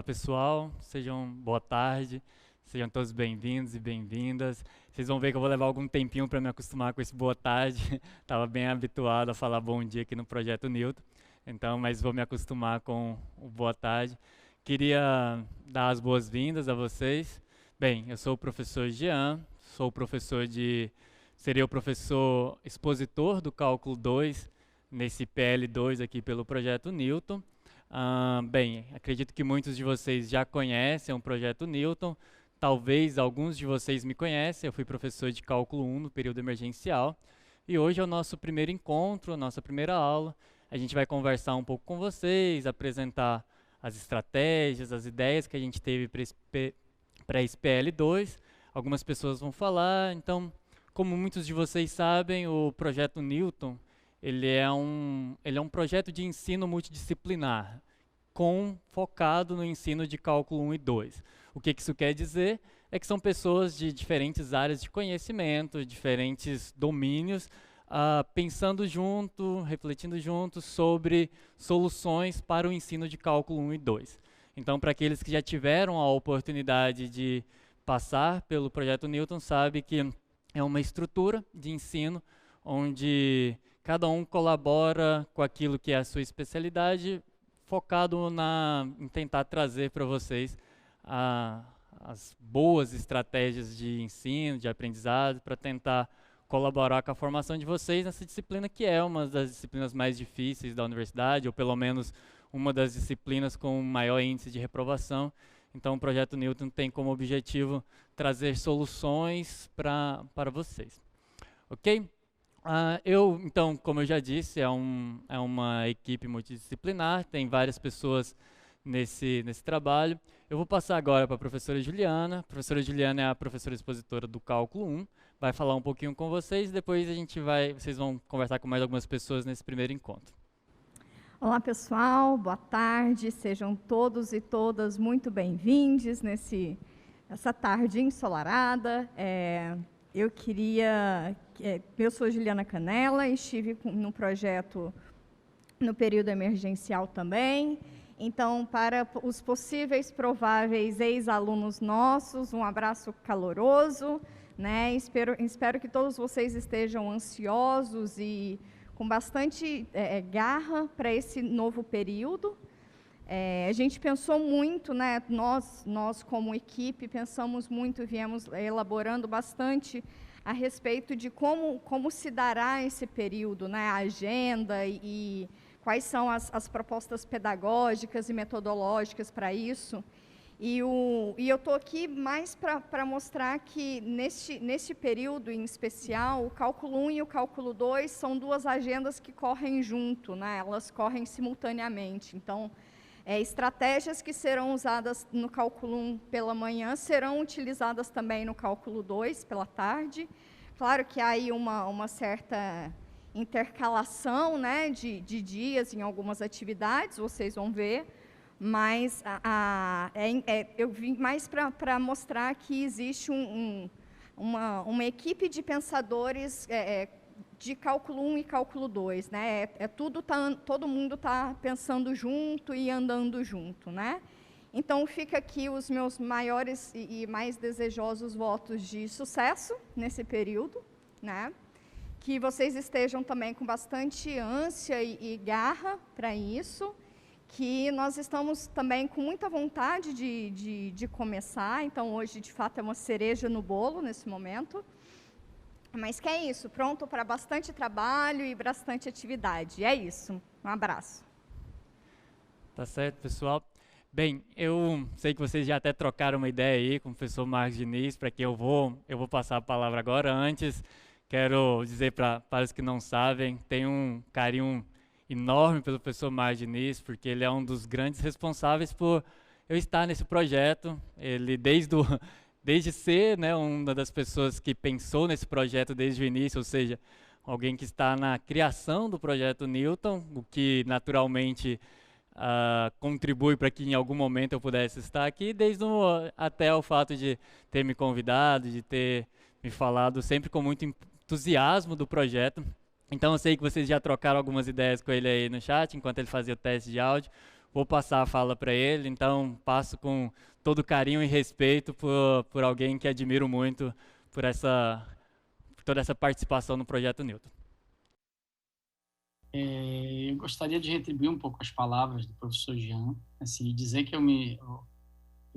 Olá pessoal, boa tarde, sejam todos bem-vindos e bem-vindas. Vocês vão ver que eu vou levar algum tempinho para me acostumar com esse boa tarde. Estava bem habituado a falar bom dia aqui no Projeto Newton, então, mas vou me acostumar com o boa tarde. Queria dar as boas-vindas a vocês. Bem, eu sou o professor Jean, seria o professor expositor do Cálculo 2 nesse PL2 aqui pelo Projeto Newton. Bem, acredito que muitos de vocês já conhecem o Projeto Newton, talvez alguns de vocês me conhecem, eu fui professor de Cálculo 1 no período emergencial, e hoje é o nosso primeiro encontro, a nossa primeira aula. A gente vai conversar um pouco com vocês, apresentar as estratégias, as ideias que a gente teve para esse PL2. Algumas pessoas vão falar, então, como muitos de vocês sabem, o Projeto Newton, ele é um projeto de ensino multidisciplinar, focado no ensino de cálculo 1 e 2. O que isso quer dizer? É que são pessoas de diferentes áreas de conhecimento, diferentes domínios, pensando junto, refletindo juntos sobre soluções para o ensino de cálculo 1 e 2. Então, para aqueles que já tiveram a oportunidade de passar pelo Projeto Newton, sabe que é uma estrutura de ensino onde cada um colabora com aquilo que é a sua especialidade, focado em tentar trazer para vocês as boas estratégias de ensino, de aprendizado, para tentar colaborar com a formação de vocês nessa disciplina que é uma das disciplinas mais difíceis da universidade, ou pelo menos uma das disciplinas com maior índice de reprovação. Então o Projeto Newton tem como objetivo trazer soluções para vocês. Ok? Então, como eu já disse, é uma equipe multidisciplinar, tem várias pessoas nesse trabalho. Eu vou passar agora para a professora Juliana. A professora Juliana é a professora expositora do Cálculo 1, vai falar um pouquinho com vocês e depois vocês vão conversar com mais algumas pessoas nesse primeiro encontro. Olá pessoal, boa tarde, sejam todos e todas muito bem-vindos nessa tarde ensolarada. Eu sou Juliana Canella, estive no projeto no período emergencial também. Então, para os possíveis, prováveis ex-alunos nossos, um abraço caloroso, né? Espero que todos vocês estejam ansiosos e com bastante garra para esse novo período. A gente pensou muito, né? Nós como equipe pensamos muito, viemos elaborando bastante a respeito de como se dará esse período, né? A agenda e quais são as propostas pedagógicas e metodológicas para isso. E eu estou aqui mais para mostrar que neste período em especial, o Cálculo 1 e o Cálculo 2 são duas agendas que correm junto, né? Elas correm simultaneamente. Então, estratégias que serão usadas no Cálculo 1 pela manhã serão utilizadas também no Cálculo 2 pela tarde. Claro que há aí uma certa intercalação, né, de dias em algumas atividades, vocês vão ver, mas eu vim mais para mostrar que existe uma equipe de pensadores de Cálculo 1 e Cálculo 2, né? Todo mundo está pensando junto e andando junto, né? Então, fica aqui os meus maiores e mais desejosos votos de sucesso nesse período, né? Que vocês estejam também com bastante ânsia e garra para isso, que nós estamos também com muita vontade de começar. Então, hoje, de fato, é uma cereja no bolo nesse momento. Mas que é isso, pronto para bastante trabalho e bastante atividade. É isso, um abraço. Tá certo, pessoal. Bem, eu sei que vocês já até trocaram uma ideia aí com o professor Marcos Diniz, para quem eu vou passar a palavra agora. Antes, quero dizer para os que não sabem, tenho um carinho enorme pelo professor Marcos Diniz, porque ele é um dos grandes responsáveis por eu estar nesse projeto. Ele, desde ser, né, uma das pessoas que pensou nesse projeto desde o início, ou seja, alguém que está na criação do Projeto Newton, o que naturalmente contribui para que em algum momento eu pudesse estar aqui, até o fato de ter me convidado, de ter me falado sempre com muito entusiasmo do projeto. Então eu sei que vocês já trocaram algumas ideias com ele aí no chat, enquanto ele fazia o teste de áudio. vou passar a fala para ele, então passo com todo carinho e respeito por alguém que admiro muito por toda essa participação no Projeto Newton. Eu gostaria de retribuir um pouco as palavras do professor Jean, assim, e dizer que eu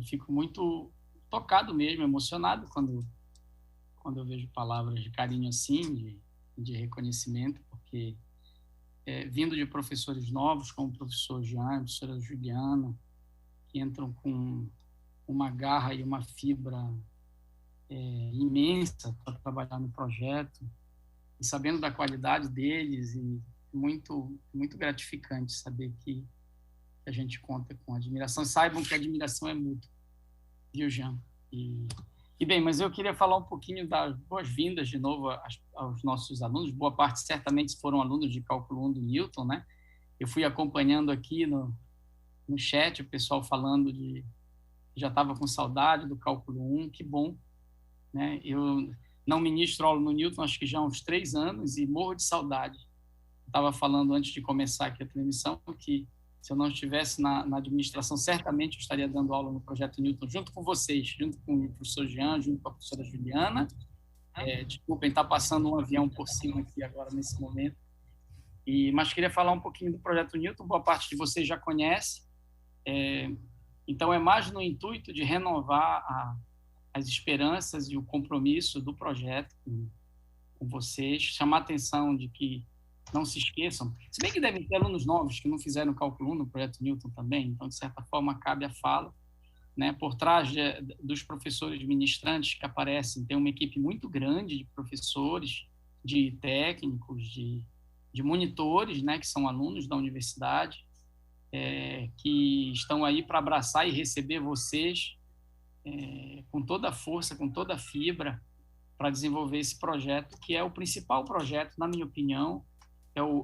fico muito tocado mesmo, emocionado quando eu vejo palavras de carinho assim, de reconhecimento, porque vindo de professores novos, como o professor Jean, a professora Juliana, que entram com uma garra e uma fibra imensa para trabalhar no projeto, e sabendo da qualidade deles, e muito gratificante saber que a gente conta com admiração. Saibam que a admiração é mútua, viu, Jean? E bem, mas eu queria falar um pouquinho das boas-vindas de novo aos nossos alunos. Boa parte certamente foram alunos de Cálculo 1 do Newton, né? Eu fui acompanhando aqui no chat o pessoal falando que já estava com saudade do Cálculo 1, que bom, né? Eu não ministro aula no Newton, acho que já há uns 3 anos, e morro de saudade. Estava falando antes de começar aqui a transmissão que se eu não estivesse na administração, certamente eu estaria dando aula no Projeto Newton junto com vocês, junto com o professor Jean, junto com a professora Juliana. Desculpem, está passando um avião por cima aqui agora, nesse momento. Mas queria falar um pouquinho do Projeto Newton, boa parte de vocês já conhece. Então, é mais no intuito de renovar as esperanças e o compromisso do projeto com vocês, chamar a atenção de que não se esqueçam, se bem que devem ter alunos novos que não fizeram Cálculo 1 no Projeto Newton também, então, de certa forma, cabe a fala, né? Por trás dos professores ministrantes que aparecem, tem uma equipe muito grande de professores, de técnicos, de monitores, né? Que são alunos da universidade, que estão aí para abraçar e receber vocês com toda a força, com toda a fibra, para desenvolver esse projeto, que é o principal projeto, na minha opinião,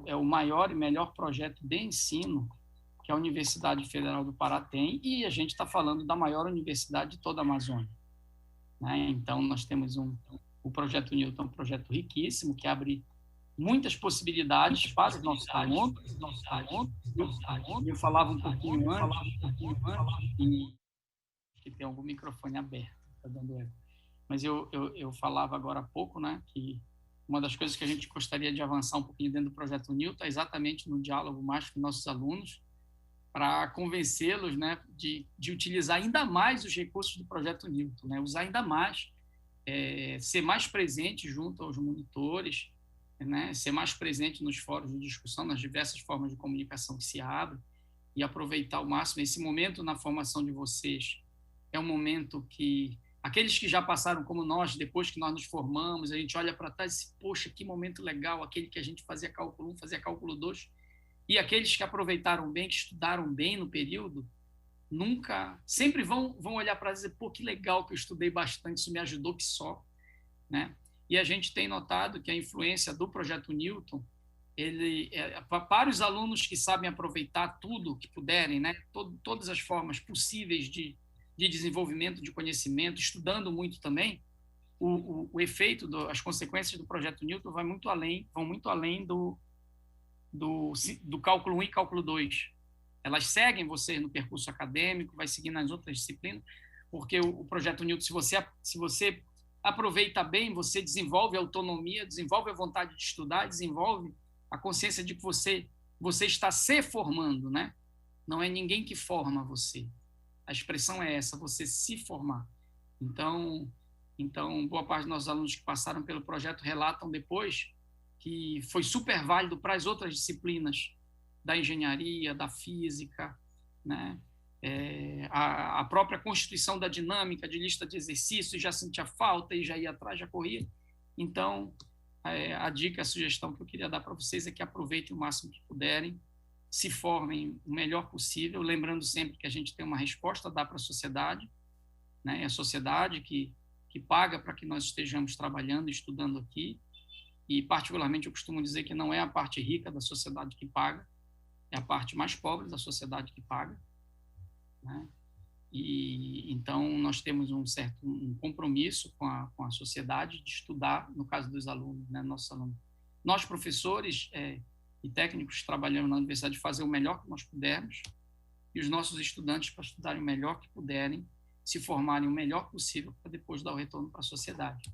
é o maior e melhor projeto de ensino que a Universidade Federal do Pará tem, e a gente está falando da maior universidade de toda a Amazônia, né? Então, nós temos o Projeto Newton, um projeto riquíssimo, que abre muitas possibilidades para os nossos alunos. Eu falava um pouquinho antes, e que tem algum microfone aberto, está dando eco. Mas eu falava agora há pouco, né, que uma das coisas que a gente gostaria de avançar um pouquinho dentro do Projeto Newton é exatamente no diálogo mais com nossos alunos, para convencê-los, né, de utilizar ainda mais os recursos do Projeto Newton, né, usar ainda mais, ser mais presente junto aos monitores, né, ser mais presente nos fóruns de discussão, nas diversas formas de comunicação que se abrem, e aproveitar ao máximo esse momento na formação de vocês. É um momento que aqueles que já passaram como nós, depois que nós nos formamos, a gente olha para trás e diz, poxa, que momento legal, aquele que a gente fazia Cálculo 1, fazia Cálculo 2, e aqueles que aproveitaram bem, que estudaram bem no período, sempre vão olhar para dizer, pô, que legal que eu estudei bastante, isso me ajudou que só, né? E a gente tem notado que a influência do Projeto Newton, para os alunos que sabem aproveitar tudo que puderem, né? Todas as formas possíveis de desenvolvimento de conhecimento, estudando muito também, o efeito, as consequências do Projeto Newton vão muito além do Cálculo 1 e Cálculo 2. Elas seguem você no percurso acadêmico, vai seguir nas outras disciplinas, porque o Projeto Newton, se você aproveita bem, você desenvolve a autonomia, desenvolve a vontade de estudar, desenvolve a consciência de que você está se formando, né? Não é ninguém que forma você. A expressão é essa, você se formar. Então, boa parte dos nossos alunos que passaram pelo projeto relatam depois que foi super válido para as outras disciplinas da engenharia, da física, né? A própria constituição da dinâmica de lista de exercícios, já sentia falta e já ia atrás, já corria. Então, a dica, a sugestão que eu queria dar para vocês é que aproveitem o máximo que puderem, se formem o melhor possível, lembrando sempre que a gente tem uma resposta a dar para a sociedade, né? É a sociedade que paga para que nós estejamos trabalhando e estudando aqui, e particularmente eu costumo dizer que não é a parte rica da sociedade que paga, é a parte mais pobre da sociedade que paga, né? E então nós temos um compromisso com a sociedade de estudar, no caso dos alunos, né? Nossos alunos. Nós, professores e técnicos, trabalhamos na universidade de fazer o melhor que nós pudermos, e os nossos estudantes para estudarem o melhor que puderem, se formarem o melhor possível para depois dar o retorno para a sociedade,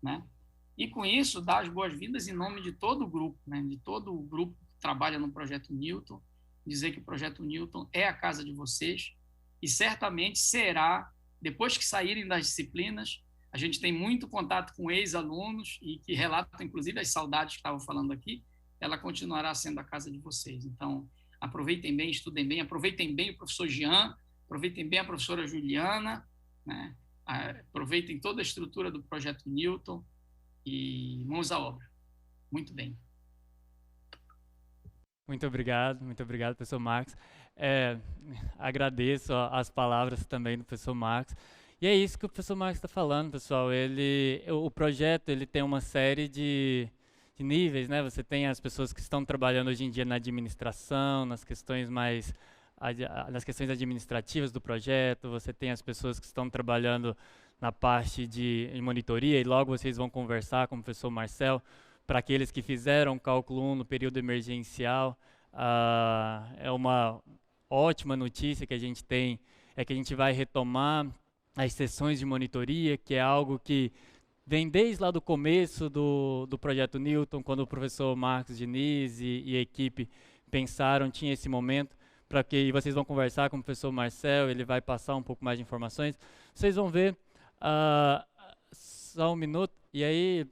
né? E com isso, dar as boas-vindas em nome de todo o grupo, né? De todo o grupo que trabalha no Projeto Newton, dizer que o Projeto Newton é a casa de vocês e certamente será, depois que saírem das disciplinas, a gente tem muito contato com ex-alunos e que relatam, inclusive, as saudades que estavam falando aqui, ela continuará sendo a casa de vocês. Então, aproveitem bem, estudem bem, aproveitem bem o professor Jean, aproveitem bem a professora Juliana, né? Aproveitem toda a estrutura do Projeto Newton e mãos à obra. Muito bem. Muito obrigado, professor Marcos. Agradeço as palavras também do professor Marcos. E é isso que o professor Marcos está falando, pessoal. O projeto ele tem uma série de níveis, né? Você tem as pessoas que estão trabalhando hoje em dia na administração, nas questões administrativas do projeto. Você tem as pessoas que estão trabalhando na parte de monitoria, e logo vocês vão conversar com o professor Marcel. Para aqueles que fizeram cálculo 1 no período emergencial, é uma ótima notícia que a gente tem, é que a gente vai retomar as sessões de monitoria, que é algo que vem desde lá do começo do Projeto Newton, quando o professor Marcos Diniz e a equipe pensaram, tinha esse momento, para que vocês vão conversar com o professor Marcel, ele vai passar um pouco mais de informações. Vocês vão ver, só um minuto, e aí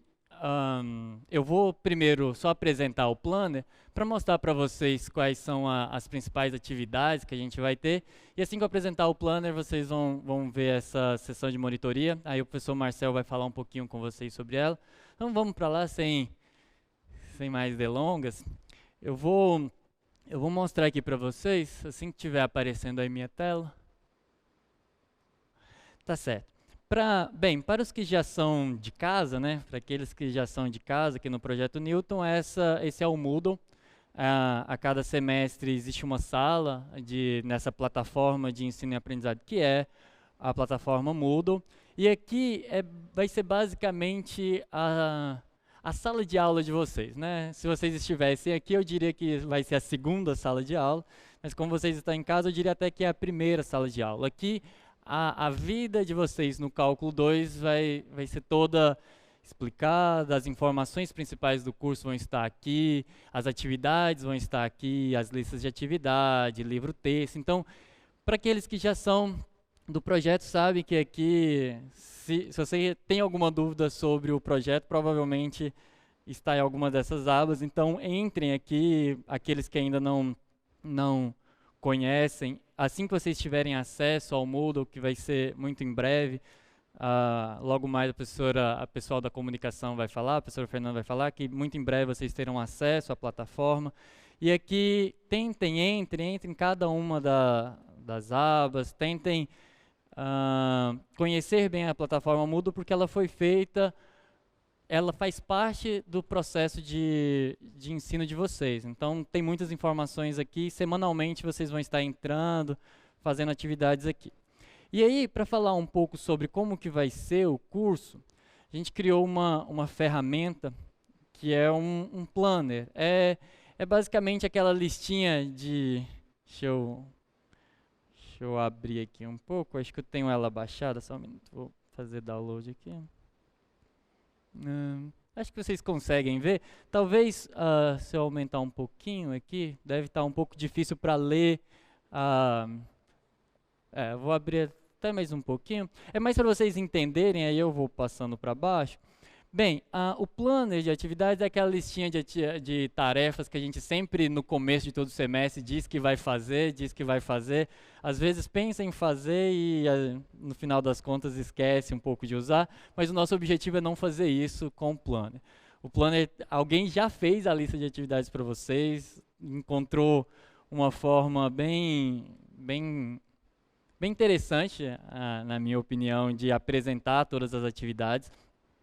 eu vou primeiro só apresentar o planner para mostrar para vocês quais são as principais atividades que a gente vai ter. E assim que eu apresentar o planner, vocês vão ver essa sessão de monitoria. Aí o professor Marcel vai falar um pouquinho com vocês sobre ela. Então vamos para lá sem mais delongas. Eu vou mostrar aqui para vocês, assim que estiver aparecendo aí minha tela. Tá certo. Para os que já são de casa, né, para aqueles que já são de casa aqui no Projeto Newton, esse é o Moodle. A cada semestre existe uma sala nessa plataforma de ensino e aprendizado, que é a plataforma Moodle. E aqui vai ser basicamente a sala de aula de vocês, né? Se vocês estivessem aqui, eu diria que vai ser a segunda sala de aula, mas como vocês estão em casa, eu diria até que é a primeira sala de aula. Aqui, a vida de vocês no cálculo 2 vai ser toda explicada, as informações principais do curso vão estar aqui, as atividades vão estar aqui, as listas de atividade, livro texto. Então, para aqueles que já são do projeto, sabem que aqui, se você tem alguma dúvida sobre o projeto, provavelmente está em alguma dessas abas. Então, entrem aqui, aqueles que ainda não conhecem. Assim que vocês tiverem acesso ao Moodle, que vai ser muito em breve, logo mais a pessoal da comunicação vai falar, a professora Fernanda vai falar, que muito em breve vocês terão acesso à plataforma. E aqui, entrem em cada uma das abas, tentem conhecer bem a plataforma Moodle, porque ela foi feita, ela faz parte do processo de ensino de vocês. Então, tem muitas informações aqui, semanalmente vocês vão estar entrando, fazendo atividades aqui. E aí, para falar um pouco sobre como que vai ser o curso, a gente criou uma ferramenta que é um planner. É basicamente aquela listinha de... Deixa eu abrir aqui um pouco, acho que eu tenho ela baixada, só um minuto, vou fazer download aqui. Acho que vocês conseguem ver. Talvez, se eu aumentar um pouquinho aqui, deve estar um pouco difícil para ler. Vou abrir até mais um pouquinho. É mais para vocês entenderem, aí eu vou passando para baixo. Bem, o planner de atividades é aquela listinha de tarefas que a gente sempre no começo de todo semestre diz que vai fazer. Às vezes pensa em fazer e no final das contas esquece um pouco de usar, mas o nosso objetivo é não fazer isso com o planner. O planner, alguém já fez a lista de atividades para vocês, encontrou uma forma bem interessante, na minha opinião, de apresentar todas as atividades.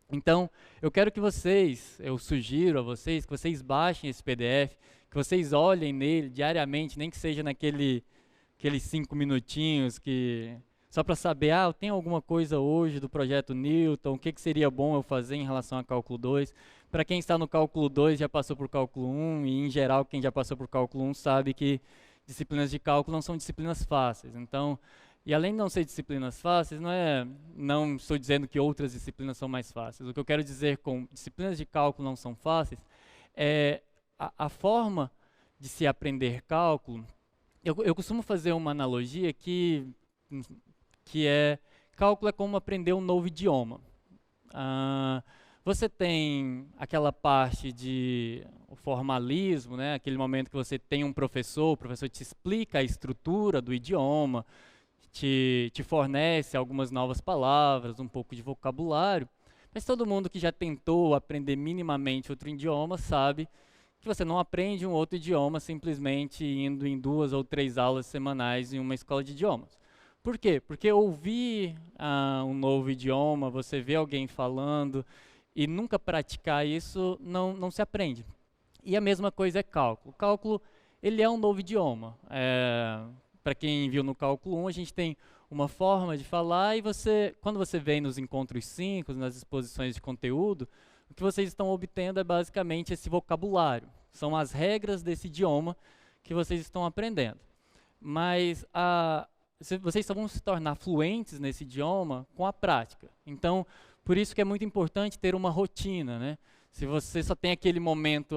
Então, eu sugiro a vocês que vocês baixem esse PDF, que vocês olhem nele diariamente, nem que seja aqueles 5 minutinhos, só para saber, eu tenho alguma coisa hoje do Projeto Newton, o que seria bom eu fazer em relação a Cálculo 2. Para quem está no Cálculo 2, já passou por Cálculo 1, e em geral, quem já passou por Cálculo 1 sabe que disciplinas de cálculo não são disciplinas fáceis. Então, e além de não ser disciplinas fáceis, não estou dizendo que outras disciplinas são mais fáceis. O que eu quero dizer com disciplinas de cálculo não são fáceis é a forma de se aprender cálculo. Eu costumo fazer uma analogia que cálculo é como aprender um novo idioma. Você tem aquela parte de formalismo, né? Aquele momento que você tem um professor, o professor te explica a estrutura do idioma, te fornece algumas novas palavras, um pouco de vocabulário, mas todo mundo que já tentou aprender minimamente outro idioma sabe que você não aprende um outro idioma simplesmente indo em 2 ou 3 aulas semanais em uma escola de idiomas. Por quê? Porque ouvir um novo idioma, você vê alguém falando e nunca praticar isso, não se aprende. E a mesma coisa é cálculo. O cálculo, ele é um novo idioma. Para quem viu no cálculo 1, a gente tem uma forma de falar e quando você vem nos encontros 5, nas exposições de conteúdo, o que vocês estão obtendo é basicamente esse vocabulário. São as regras desse idioma que vocês estão aprendendo. Mas vocês só vão se tornar fluentes nesse idioma com a prática. Então, por isso que é muito importante ter uma rotina, né? Se você só tem aquele momento,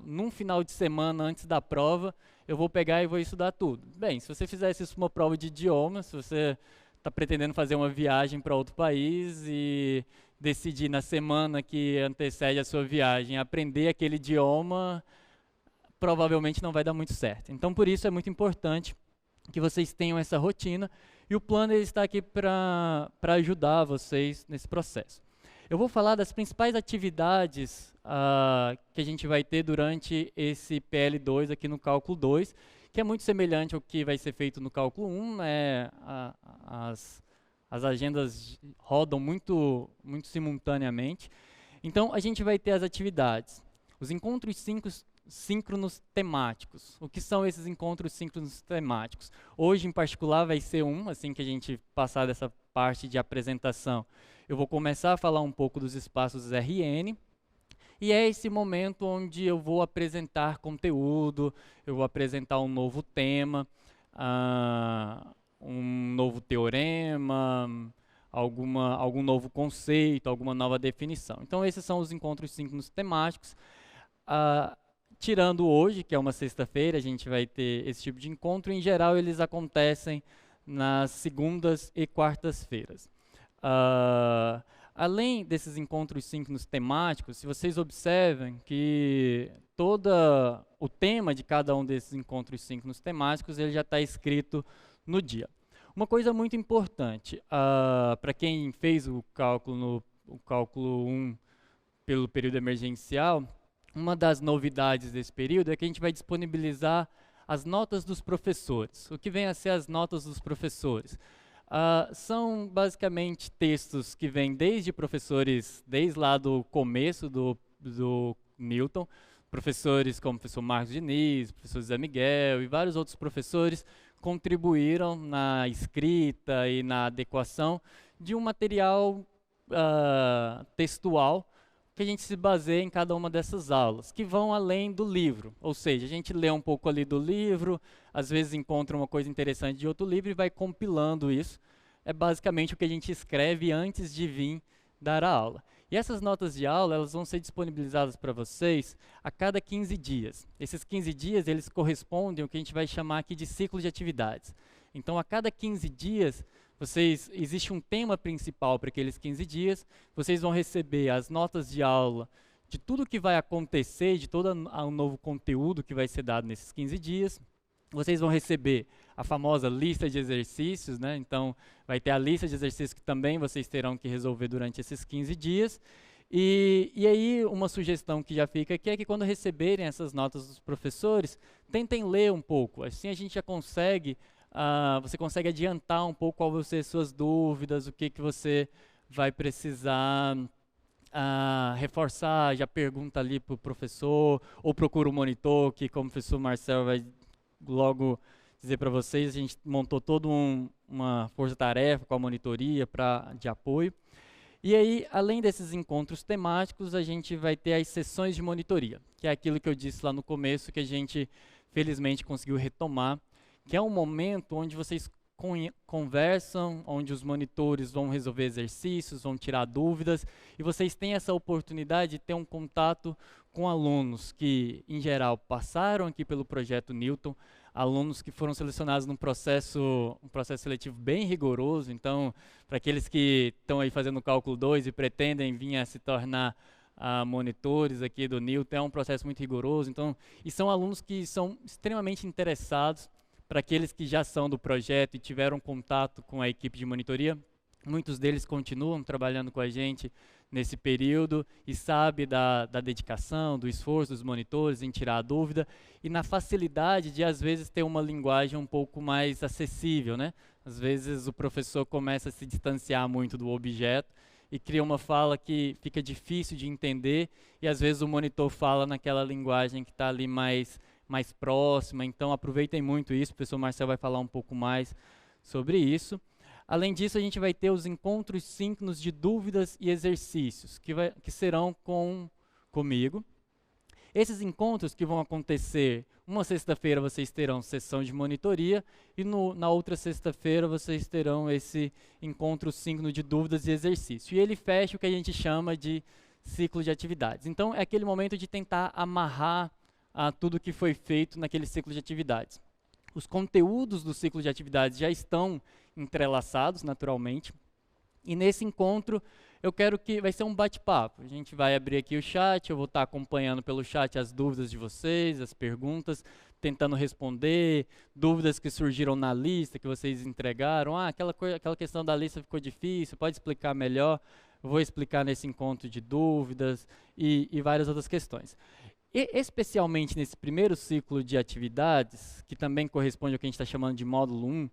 num final de semana antes da prova, eu vou pegar e vou estudar tudo. Bem, se você fizesse isso uma prova de idioma, se você está pretendendo fazer uma viagem para outro país e decidir na semana que antecede a sua viagem aprender aquele idioma, provavelmente não vai dar muito certo. Então, por isso é muito importante que vocês tenham essa rotina e o plano está aqui para ajudar vocês nesse processo. Eu vou falar das principais atividades que a gente vai ter durante esse PL2 aqui no Cálculo 2, que é muito semelhante ao que vai ser feito no Cálculo 1, as agendas rodam muito simultaneamente. Então, a gente vai ter as atividades. Os encontros síncronos temáticos. O que são esses encontros síncronos temáticos? Hoje, em particular, vai ser assim que a gente passar dessa parte de apresentação. Eu vou começar a falar um pouco dos espaços RN, e é esse momento onde eu vou apresentar conteúdo, eu vou apresentar um novo tema, um novo teorema, algum novo conceito, alguma nova definição. Então, esses são os encontros síncronos temáticos. Tirando hoje, que é uma sexta-feira, a gente vai ter esse tipo de encontro. Em geral, eles acontecem nas segundas e quartas-feiras. Além desses encontros síncronos temáticos, se vocês observem que todo o tema de cada um desses encontros síncronos temáticos ele já está escrito no dia. Uma coisa muito importante, para quem fez o cálculo 1 pelo período emergencial, uma das novidades desse período é que a gente vai disponibilizar as notas dos professores. O que vem a ser as notas dos professores? São basicamente textos que vêm desde professores, desde lá do começo do Newton, professores como o professor Marcos Diniz, o professor Zé Miguel e vários outros professores contribuíram na escrita e na adequação de um material textual que a gente se baseia em cada uma dessas aulas, que vão além do livro. Ou seja, a gente lê um pouco ali do livro, às vezes encontra uma coisa interessante de outro livro e vai compilando isso. É basicamente o que a gente escreve antes de vir dar a aula. E essas notas de aula, elas vão ser disponibilizadas para vocês a cada 15 dias. Esses 15 dias, eles correspondem ao que a gente vai chamar aqui de ciclo de atividades. Então, a cada 15 dias, existe um tema principal para aqueles 15 dias, vocês vão receber as notas de aula de tudo que vai acontecer, de todo o novo conteúdo que vai ser dado nesses 15 dias. Vocês vão receber a famosa lista de exercícios, né? Então, vai ter a lista de exercícios que também vocês terão que resolver durante esses 15 dias. E aí, uma sugestão que já fica aqui é que quando receberem essas notas dos professores, tentem ler um pouco. Assim a gente já consegue, você consegue adiantar um pouco qual vão ser suas dúvidas, o que você vai precisar reforçar, já pergunta ali para o professor, ou procura o monitor, que como o professor Marcel vai logo dizer para vocês, a gente montou toda uma força-tarefa com a monitoria de apoio. E aí, além desses encontros temáticos, a gente vai ter as sessões de monitoria, que é aquilo que eu disse lá no começo, que a gente, felizmente, conseguiu retomar que é um momento onde vocês conversam, onde os monitores vão resolver exercícios, vão tirar dúvidas, e vocês têm essa oportunidade de ter um contato com alunos que, em geral, passaram aqui pelo Projeto Newton, alunos que foram selecionados num processo seletivo bem rigoroso. Então, para aqueles que estão aí fazendo o cálculo 2 e pretendem vir a se tornar monitores aqui do Newton, é um processo muito rigoroso. Então, e são alunos que são extremamente interessados. Para aqueles que já são do projeto e tiveram contato com a equipe de monitoria, muitos deles continuam trabalhando com a gente nesse período e sabe da dedicação, do esforço dos monitores em tirar a dúvida e na facilidade de, às vezes, ter uma linguagem um pouco mais acessível, né? Às vezes o professor começa a se distanciar muito do objeto e cria uma fala que fica difícil de entender e, às vezes, o monitor fala naquela linguagem que está ali mais próxima. Então aproveitem muito isso, o professor Marcel vai falar um pouco mais sobre isso. Além disso, a gente vai ter os encontros síncronos de dúvidas e exercícios, que serão comigo. Esses encontros que vão acontecer, uma sexta-feira vocês terão sessão de monitoria e na outra sexta-feira vocês terão esse encontro síncrono de dúvidas e exercício. E ele fecha o que a gente chama de ciclo de atividades. Então é aquele momento de tentar amarrar a tudo que foi feito naquele ciclo de atividades. Os conteúdos do ciclo de atividades já estão entrelaçados, naturalmente, e nesse encontro eu quero que vai ser um bate-papo. A gente vai abrir aqui o chat, eu vou estar acompanhando pelo chat as dúvidas de vocês, as perguntas, tentando responder, dúvidas que surgiram na lista, que vocês entregaram. Aquela questão da lista ficou difícil, pode explicar melhor? Eu vou explicar nesse encontro de dúvidas e várias outras questões. E, especialmente nesse primeiro ciclo de atividades, que também corresponde ao que a gente está chamando de módulo 1,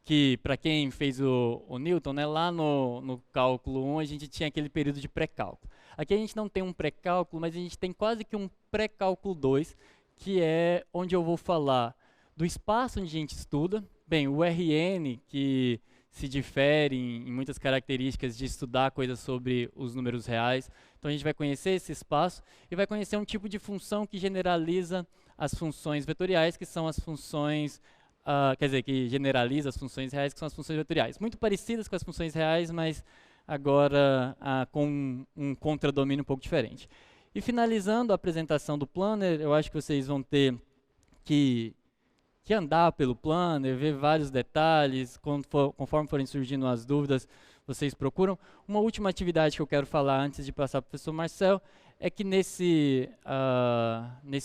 que para quem fez o Newton, né, lá no cálculo 1 a gente tinha aquele período de pré-cálculo. Aqui a gente não tem um pré-cálculo, mas a gente tem quase que um pré-cálculo 2, que é onde eu vou falar do espaço onde a gente estuda. Bem, o RN, que se difere em muitas características de estudar coisas sobre os números reais. Então a gente vai conhecer esse espaço e vai conhecer um tipo de função que generaliza as funções vetoriais, que são as funções, que generaliza as funções reais, que são as funções vetoriais. Muito parecidas com as funções reais, mas agora com um contradomínio um pouco diferente. E finalizando a apresentação do Planner, eu acho que vocês vão ter que andar pelo Planner, ver vários detalhes, conforme forem surgindo as dúvidas, vocês procuram. Uma última atividade que eu quero falar antes de passar para o professor Marcel é que nesse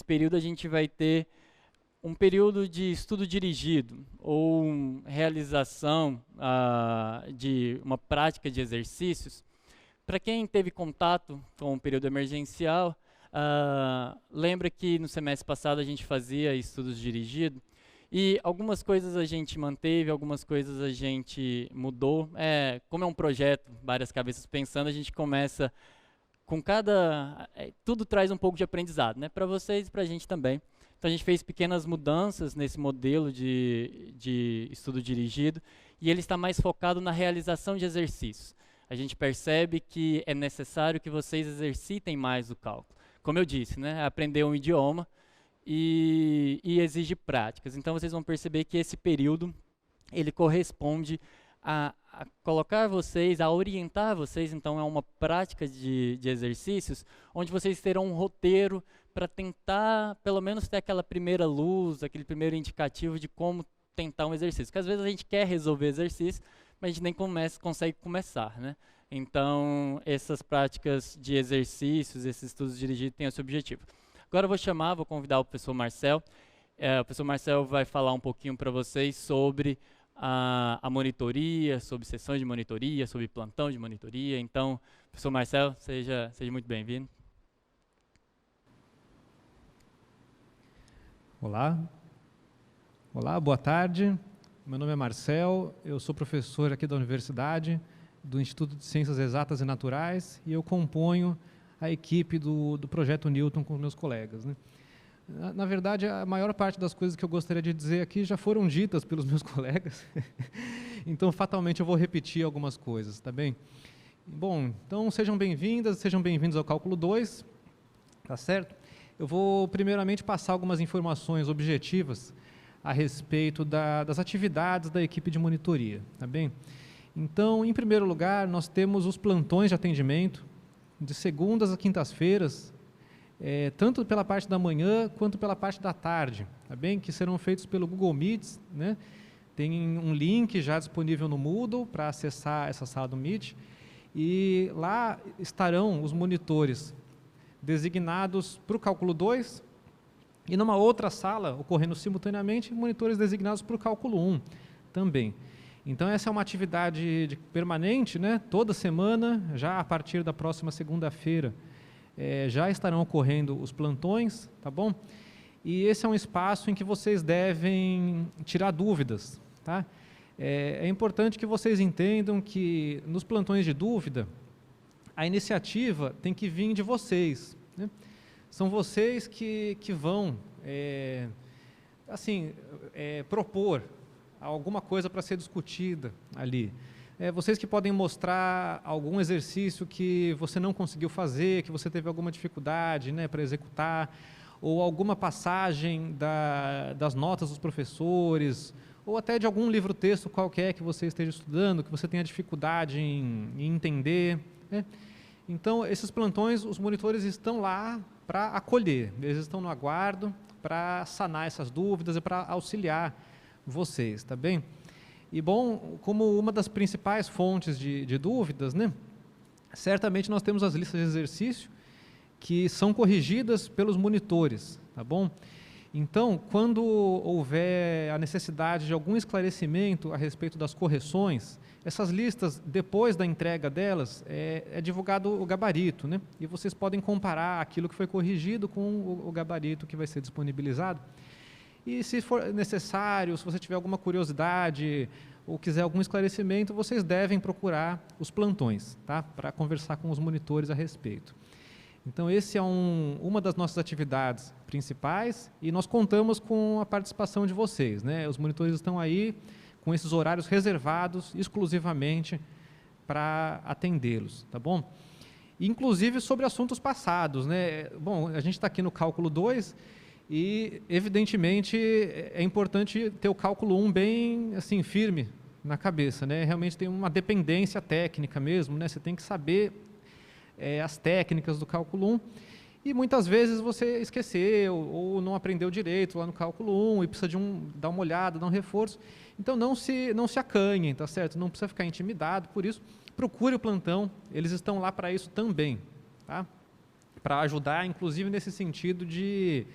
período a gente vai ter um período de estudo dirigido ou realização de uma prática de exercícios. Para quem teve contato com o período emergencial, lembra que no semestre passado a gente fazia estudos dirigidos e algumas coisas a gente manteve, algumas coisas a gente mudou. Como é um projeto, várias cabeças pensando, a gente começa com tudo traz um pouco de aprendizado, né? Para vocês e para a gente também. Então a gente fez pequenas mudanças nesse modelo de estudo dirigido e ele está mais focado na realização de exercícios. A gente percebe que é necessário que vocês exercitem mais o cálculo. Como eu disse, né? Aprender um idioma e exige práticas. Então vocês vão perceber que esse período ele corresponde a colocar vocês, a orientar vocês. Então é uma prática de exercícios onde vocês terão um roteiro para tentar, pelo menos, ter aquela primeira luz, aquele primeiro indicativo de como tentar um exercício. Porque às vezes a gente quer resolver exercício, mas a gente nem consegue começar, né? Então, essas práticas de exercícios, esses estudos dirigidos têm esse objetivo. Agora eu vou convidar o professor Marcel. O professor Marcel vai falar um pouquinho para vocês sobre a monitoria, sobre sessões de monitoria, sobre plantão de monitoria. Então, professor Marcel, seja muito bem-vindo. Olá, boa tarde. Meu nome é Marcel, eu sou professor aqui da Universidade, do Instituto de Ciências Exatas e Naturais, e eu componho a equipe do Projeto Newton com meus colegas, né? Na verdade, a maior parte das coisas que eu gostaria de dizer aqui já foram ditas pelos meus colegas, então fatalmente eu vou repetir algumas coisas, tá bem? Bom, então sejam bem-vindas, sejam bem-vindos ao Cálculo 2, tá certo? Eu vou primeiramente passar algumas informações objetivas a respeito das atividades da equipe de monitoria, tá bem? Então, em primeiro lugar, nós temos os plantões de atendimento, de segundas a quintas-feiras, tanto pela parte da manhã quanto pela parte da tarde, tá bem? Que serão feitos pelo Google Meets, né? Tem um link já disponível no Moodle para acessar essa sala do Meet, e lá estarão os monitores designados para o cálculo 2, e numa outra sala, ocorrendo simultaneamente, monitores designados para o cálculo 1 também. Então, essa é uma atividade permanente, né? Toda semana, já a partir da próxima segunda-feira, já estarão ocorrendo os plantões, tá bom? E esse é um espaço em que vocês devem tirar dúvidas, tá? É importante que vocês entendam que nos plantões de dúvida, a iniciativa tem que vir de vocês, né? São vocês que vão, propor alguma coisa para ser discutida ali. Vocês que podem mostrar algum exercício que você não conseguiu fazer, que você teve alguma dificuldade, né, para executar, ou alguma passagem das notas dos professores, ou até de algum livro-texto qualquer que você esteja estudando, que você tenha dificuldade em entender, né? Então, esses plantões, os monitores estão lá para acolher, eles estão no aguardo para sanar essas dúvidas e para auxiliar vocês, tá bem? E bom, como uma das principais fontes de dúvidas, né, certamente nós temos as listas de exercício que são corrigidas pelos monitores, tá bom? Então, quando houver a necessidade de algum esclarecimento a respeito das correções, essas listas, depois da entrega delas, é divulgado o gabarito, né? E vocês podem comparar aquilo que foi corrigido com o gabarito que vai ser disponibilizado. E se for necessário, se você tiver alguma curiosidade ou quiser algum esclarecimento, vocês devem procurar os plantões, tá? Para conversar com os monitores a respeito. Então, esse é uma das nossas atividades principais e nós contamos com a participação de vocês, né? Os monitores estão aí com esses horários reservados exclusivamente para atendê-los, tá bom? Inclusive sobre assuntos passados, né? Bom, a gente está aqui no cálculo 2 e, evidentemente, é importante ter o cálculo 1 bem, assim, firme na cabeça, né? Realmente tem uma dependência técnica mesmo, né? Você tem que saber as técnicas do cálculo 1 e muitas vezes você esqueceu ou não aprendeu direito lá no cálculo 1 e precisa dar uma olhada, dar um reforço. Então, não se acanhem, tá certo? Não precisa ficar intimidado, por isso, procure o plantão, eles estão lá para isso também, tá? Para ajudar, inclusive, nesse sentido de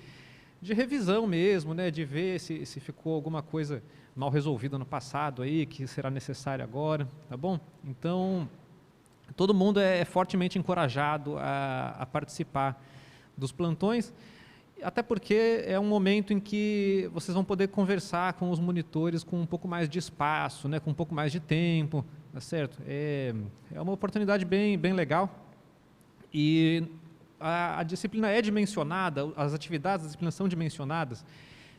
revisão mesmo, né? De ver se ficou alguma coisa mal resolvida no passado aí, que será necessário agora, tá bom? Então, todo mundo é fortemente encorajado a participar dos plantões, até porque é um momento em que vocês vão poder conversar com os monitores com um pouco mais de espaço, né, com um pouco mais de tempo, tá certo? É uma oportunidade bem legal e a disciplina é dimensionada, as atividades da disciplina são dimensionadas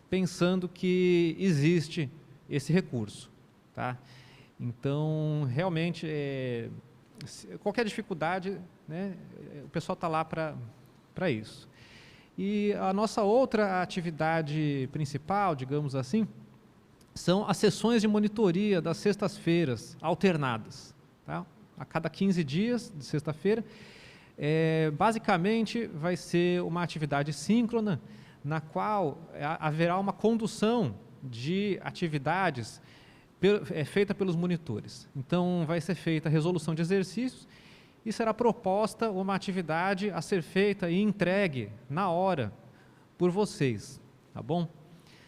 pensando que existe esse recurso, tá? Então, realmente, qualquer dificuldade, né, o pessoal está lá para isso. E a nossa outra atividade principal, digamos assim, são as sessões de monitoria das sextas-feiras alternadas, tá? A cada 15 dias de sexta-feira. Basicamente, vai ser uma atividade síncrona, na qual haverá uma condução de atividades feita pelos monitores. Então, vai ser feita a resolução de exercícios e será proposta uma atividade a ser feita e entregue na hora por vocês, tá bom?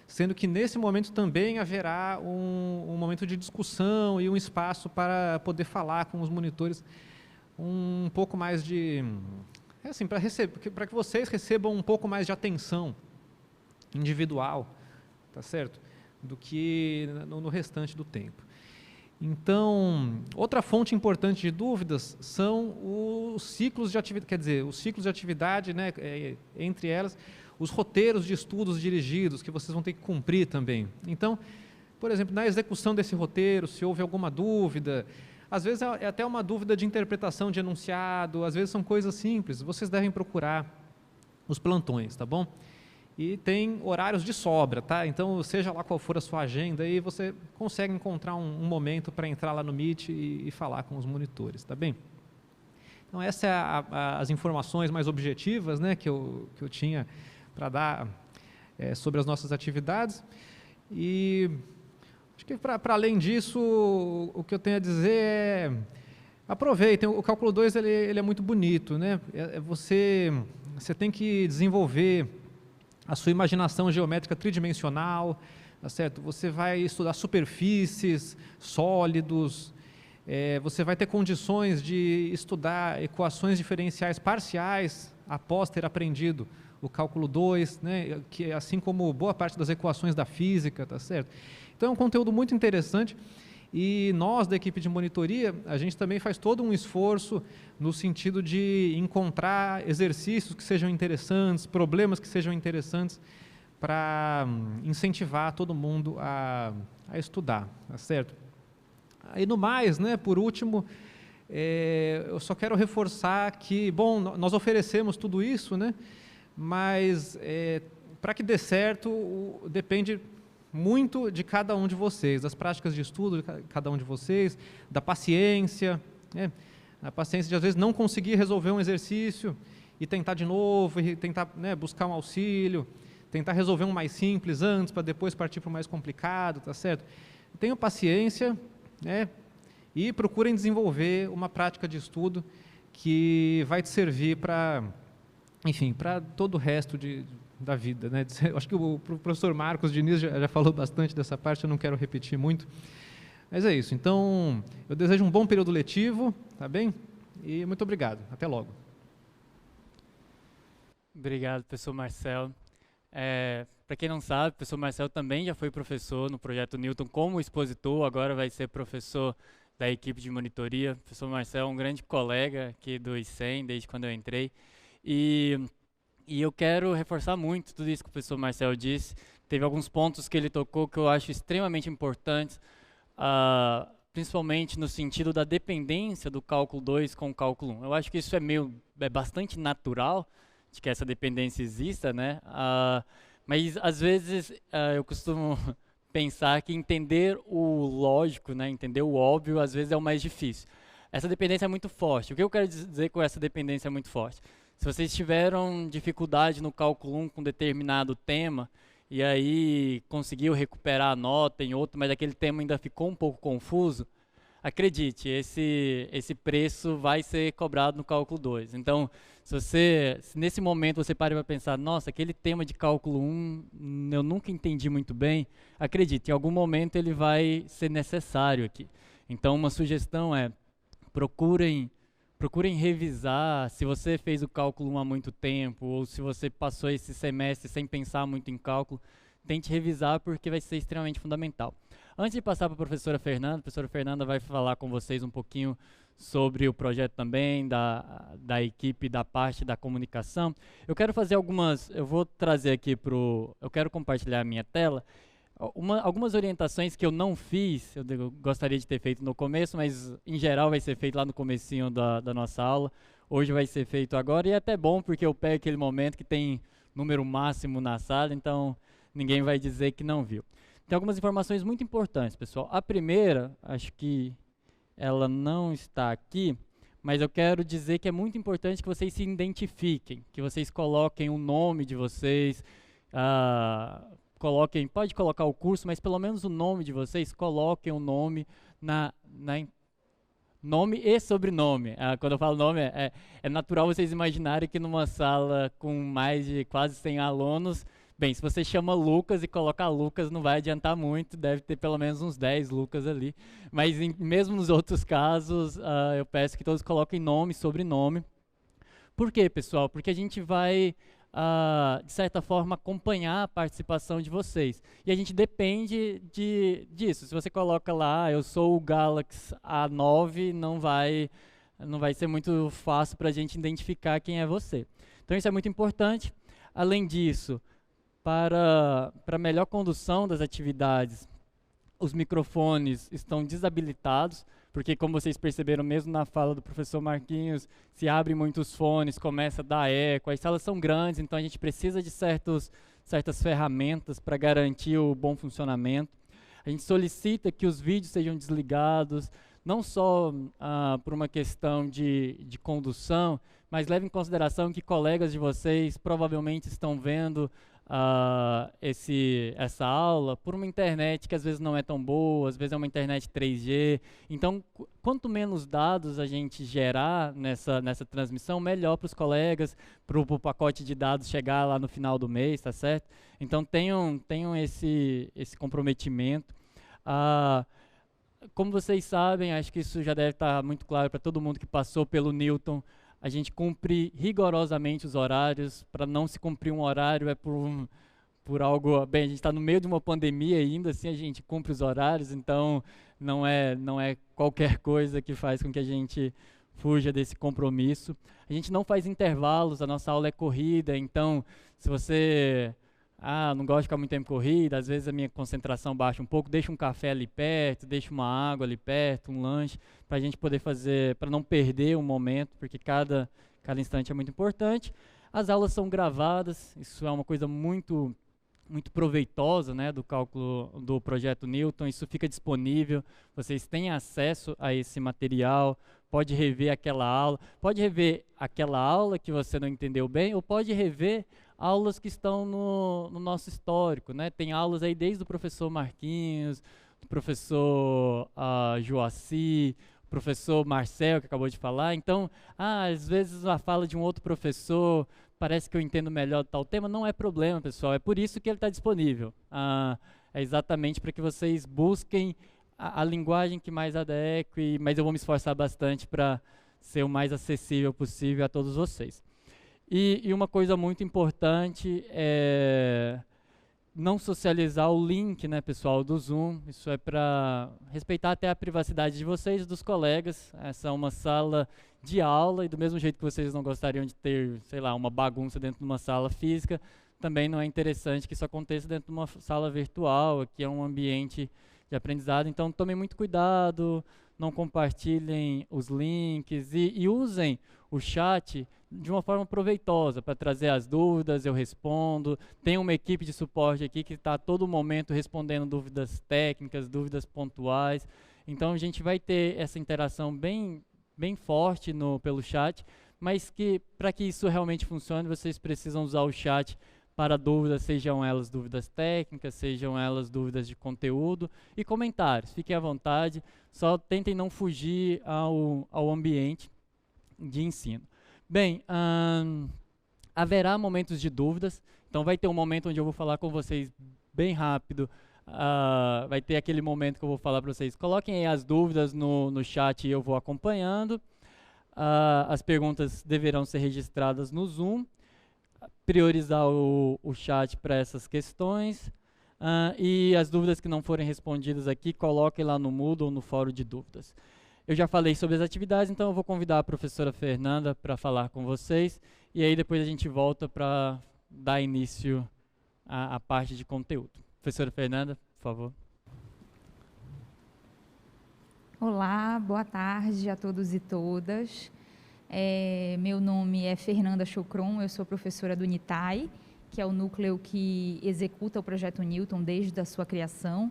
Sendo que nesse momento também haverá um momento de discussão e um espaço para poder falar com os monitores um pouco mais de... assim, para que vocês recebam um pouco mais de atenção individual, tá certo? Do que no restante do tempo. Então, outra fonte importante de dúvidas são os ciclos de atividade, quer dizer, os ciclos de atividade, né, entre elas, os roteiros de estudos dirigidos que vocês vão ter que cumprir também. Então, por exemplo, na execução desse roteiro, se houve alguma dúvida, às vezes é até uma dúvida de interpretação de enunciado, às vezes são coisas simples, vocês devem procurar os plantões, tá bom? e tem horários de sobra, tá? Então, seja lá qual for a sua agenda, aí você consegue encontrar um momento para entrar lá no Meet e falar com os monitores, tá bem? Então, essas as informações mais objetivas, né, que eu tinha para dar sobre as nossas atividades. E acho que, para além disso, o que eu tenho a dizer é: aproveitem. O cálculo 2 ele é muito bonito, né? Você tem que desenvolver a sua imaginação geométrica tridimensional, tá certo? Você vai estudar superfícies, sólidos, você vai ter condições de estudar equações diferenciais parciais após ter aprendido o cálculo 2, né? Que assim como boa parte das equações da física, tá certo? Então é um conteúdo muito interessante. E nós, da equipe de monitoria, a gente também faz todo um esforço no sentido de encontrar exercícios que sejam interessantes, problemas que sejam interessantes, para incentivar todo mundo a estudar, tá certo? Aí, no mais, né, por último, eu só quero reforçar que, bom, nós oferecemos tudo isso, né, mas para que dê certo, depende muito de cada um de vocês, das práticas de estudo de cada um de vocês, da paciência, né? A paciência de às vezes não conseguir resolver um exercício e tentar de novo, e tentar, né, buscar um auxílio, tentar resolver um mais simples antes para depois partir para o mais complicado, tá certo? Tenham paciência, né? E procurem desenvolver uma prática de estudo que vai te servir para, enfim, para todo o resto da vida, né? Acho que o professor Marcos Diniz já falou bastante dessa parte, eu não quero repetir muito, mas é isso. Então, eu desejo um bom período letivo, tá bem? E muito obrigado, até logo. Obrigado, professor Marcelo. Para quem não sabe, o professor Marcelo também já foi professor no Projeto Newton como expositor, agora vai ser professor da equipe de monitoria. O professor Marcelo é um grande colega aqui do ICEM, desde quando eu entrei, e eu quero reforçar muito tudo isso que o professor Marcelo disse. Teve alguns pontos que ele tocou que eu acho extremamente importantes, principalmente no sentido da dependência do cálculo 2 com o cálculo 1. Eu acho que isso é bastante natural, de que essa dependência exista, né? Mas às vezes eu costumo pensar que entender o lógico, né, entender o óbvio, às vezes é o mais difícil. Essa dependência é muito forte. O que eu quero dizer com essa dependência muito forte? Se vocês tiveram dificuldade no cálculo 1 com determinado tema, e aí conseguiu recuperar a nota em outro, mas aquele tema ainda ficou um pouco confuso, acredite, esse preço vai ser cobrado no cálculo 2. Então, se nesse momento você para pensar, nossa, aquele tema de cálculo 1 eu nunca entendi muito bem, acredite, em algum momento ele vai ser necessário aqui. Então, uma sugestão é, procurem revisar, se você fez o cálculo 1 há muito tempo, ou se você passou esse semestre sem pensar muito em cálculo, tente revisar porque vai ser extremamente fundamental. Antes de passar para a professora Fernanda vai falar com vocês um pouquinho sobre o projeto também, da equipe, da parte da comunicação. Eu quero fazer eu vou trazer aqui eu quero compartilhar a minha tela, algumas orientações que eu não fiz, eu gostaria de ter feito no começo, mas em geral vai ser feito lá no comecinho da nossa aula. Hoje vai ser feito agora, e é até bom porque eu pego aquele momento que tem número máximo na sala, então ninguém vai dizer que não viu. Tem algumas informações muito importantes, pessoal. A primeira, acho que ela não está aqui, mas eu quero dizer que é muito importante que vocês se identifiquem, que vocês coloquem o nome de vocês, pode colocar o curso, mas pelo menos o nome de vocês, coloquem o nome nome e sobrenome. Quando eu falo nome, é natural vocês imaginarem que numa sala com mais de quase 100 alunos, bem, se você chama Lucas e colocar Lucas não vai adiantar muito, deve ter pelo menos uns 10 Lucas ali. Mas mesmo nos outros casos, eu peço que todos coloquem nome e sobrenome. Por quê, pessoal? Porque a gente vai, de certa forma, acompanhar a participação de vocês. E a gente depende disso. Se você coloca lá, eu sou o Galaxy A9, não vai ser muito fácil para a gente identificar quem é você. Então isso é muito importante. Além disso, para melhor condução das atividades, os microfones estão desabilitados, porque como vocês perceberam mesmo na fala do professor Marquinhos, se abrem muitos fones, começa a dar eco, as salas são grandes, então a gente precisa de certos certas ferramentas para garantir o bom funcionamento. A gente solicita que os vídeos sejam desligados, não só por uma questão de condução, mas leve em consideração que colegas de vocês provavelmente estão vendo essa aula por uma internet que às vezes não é tão boa, às vezes é uma internet 3G. Então, quanto menos dados a gente gerar nessa transmissão, melhor para os colegas, para o pacote de dados chegar lá no final do mês, tá certo? Então, tenham esse comprometimento. Como vocês sabem, acho que isso já deve estar muito claro para todo mundo que passou pelo Newton. A gente cumpre rigorosamente os horários. Para não se cumprir um horário é por algo... Bem, a gente está no meio de uma pandemia ainda, assim a gente cumpre os horários, então não é qualquer coisa que faz com que a gente fuja desse compromisso. A gente não faz intervalos, a nossa aula é corrida, então se você... não gosto de ficar muito tempo corrida, às vezes a minha concentração baixa um pouco, deixa um café ali perto, deixa uma água ali perto, um lanche, para a gente poder fazer, para não perder o momento, porque cada instante é muito importante. As aulas são gravadas, isso é uma coisa muito proveitosa, né, do cálculo do projeto Newton. Isso fica disponível, vocês têm acesso a esse material, pode rever aquela aula que você não entendeu bem, ou pode rever aulas que estão no nosso histórico, né? Tem aulas aí desde o professor Marquinhos, do professor Joaci, professor Marcel, que acabou de falar. Então, às vezes a fala de um outro professor parece que eu entendo melhor tal tema. Não é problema, pessoal, é por isso que ele está disponível. É exatamente para que vocês busquem a linguagem que mais adeque, mas eu vou me esforçar bastante para ser o mais acessível possível a todos vocês. E uma coisa muito importante é não socializar o link, né, pessoal, do Zoom. Isso é para respeitar até a privacidade de vocês e dos colegas. Essa é uma sala de aula e do mesmo jeito que vocês não gostariam de ter, sei lá, uma bagunça dentro de uma sala física, também não é interessante que isso aconteça dentro de uma sala virtual. Aqui é um ambiente de aprendizado, então tomem muito cuidado, não compartilhem os links e usem o chat de uma forma proveitosa para trazer as dúvidas. Eu respondo, tem uma equipe de suporte aqui que está a todo momento respondendo dúvidas técnicas, dúvidas pontuais, então a gente vai ter essa interação bem forte pelo chat, mas que para que isso realmente funcione, vocês precisam usar o chat para dúvidas, sejam elas dúvidas técnicas, sejam elas dúvidas de conteúdo e comentários. Fiquem à vontade, só tentem não fugir ao ambiente de ensino. Bem, haverá momentos de dúvidas, então vai ter um momento onde eu vou falar com vocês bem rápido, vai ter aquele momento que eu vou falar para vocês, coloquem aí as dúvidas no chat e eu vou acompanhando. As perguntas deverão ser registradas no Zoom, priorizar o chat para essas questões, e as dúvidas que não forem respondidas aqui, coloquem lá no Moodle ou no fórum de dúvidas. Eu já falei sobre as atividades, então eu vou convidar a professora Fernanda para falar com vocês, e aí depois a gente volta para dar início à parte de conteúdo. Professora Fernanda, por favor. Olá, boa tarde a todos e todas. Meu nome é Fernanda Chocron, eu sou professora do NITAI, que é o núcleo que executa o projeto Newton desde a sua criação.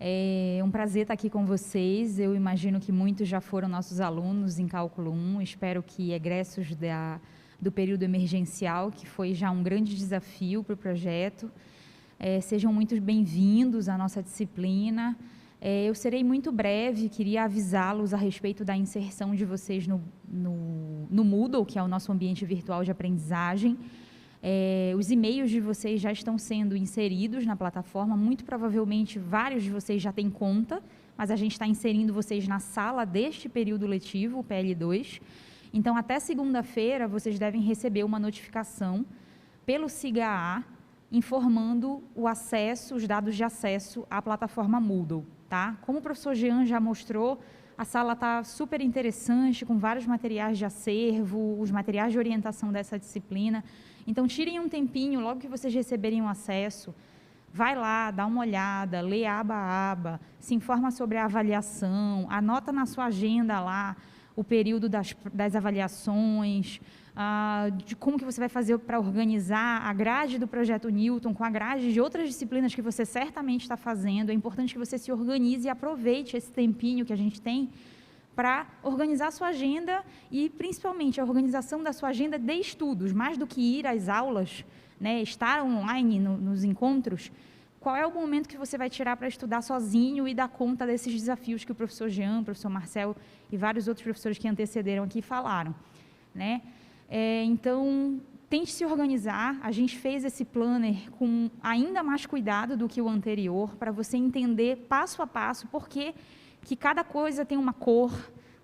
É um prazer estar aqui com vocês. Eu imagino que muitos já foram nossos alunos em Cálculo 1, espero que egressos do período emergencial, que foi já um grande desafio para o projeto. Sejam muito bem-vindos à nossa disciplina. Eu serei muito breve, queria avisá-los a respeito da inserção de vocês no Moodle, que é o nosso ambiente virtual de aprendizagem. Os e-mails de vocês já estão sendo inseridos na plataforma, muito provavelmente vários de vocês já têm conta, mas a gente está inserindo vocês na sala deste período letivo, o PL2. Então, até segunda-feira, vocês devem receber uma notificação pelo SIGA-A, informando os dados de acesso à plataforma Moodle. Tá? Como o professor Jean já mostrou, a sala está super interessante, com vários materiais de acervo, os materiais de orientação dessa disciplina. Então, tirem um tempinho, logo que vocês receberem o acesso, vai lá, dá uma olhada, lê aba a aba, se informa sobre a avaliação, anota na sua agenda lá o período das avaliações, de como que você vai fazer para organizar a grade do Projeto Newton com a grade de outras disciplinas que você certamente está fazendo. É importante que você se organize e aproveite esse tempinho que a gente tem para organizar a sua agenda e, principalmente, a organização da sua agenda de estudos, mais do que ir às aulas, né, estar online nos encontros. Qual é o momento que você vai tirar para estudar sozinho e dar conta desses desafios que o professor Jean, o professor Marcel e vários outros professores que antecederam aqui falaram, né? Então, tente se organizar. A gente fez esse planner com ainda mais cuidado do que o anterior, para você entender passo a passo por que cada coisa tem uma cor,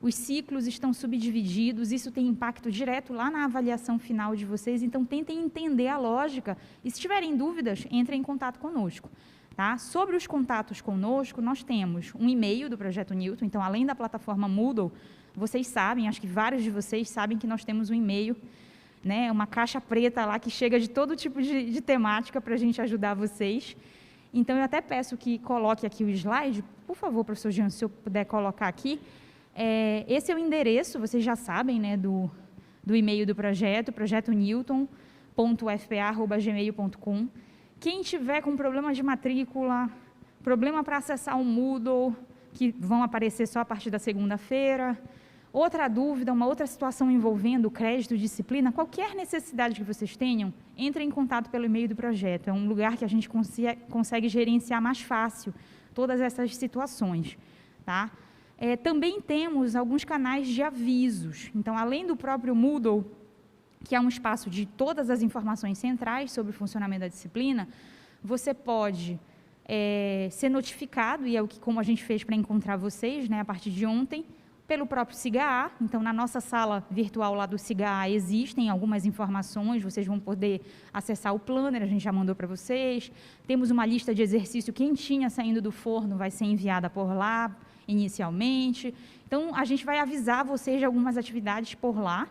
os ciclos estão subdivididos, isso tem impacto direto lá na avaliação final de vocês, então tentem entender a lógica e, se tiverem dúvidas, entrem em contato conosco. Tá? Sobre os contatos conosco, nós temos um e-mail do Projeto Newton, então, além da plataforma Moodle, vocês sabem, acho que vários de vocês sabem que nós temos um e-mail, né, uma caixa preta lá que chega de todo tipo de temática para a gente ajudar vocês. Então, eu até peço que coloque aqui o slide, por favor, professor Jean, se eu puder colocar aqui. Esse é o endereço, vocês já sabem, né, do e-mail do projeto, projetonewton.fpa@gmail.com. Quem tiver com problema de matrícula, problema para acessar o Moodle, que vão aparecer só a partir da segunda-feira, outra dúvida, uma outra situação envolvendo crédito, disciplina, qualquer necessidade que vocês tenham, entrem em contato pelo e-mail do projeto. É um lugar que a gente consegue gerenciar mais fácil todas essas situações. Tá? Também temos alguns canais de avisos. Então, além do próprio Moodle, que é um espaço de todas as informações centrais sobre o funcionamento da disciplina, você pode ser notificado, e é como a gente fez para encontrar vocês, né, a partir de ontem, pelo próprio SIGA-A. Então, na nossa sala virtual lá do SIGA-A existem algumas informações, vocês vão poder acessar o planner, a gente já mandou para vocês. Temos uma lista de exercício quentinha saindo do forno, vai ser enviada por lá inicialmente. Então, a gente vai avisar vocês de algumas atividades por lá,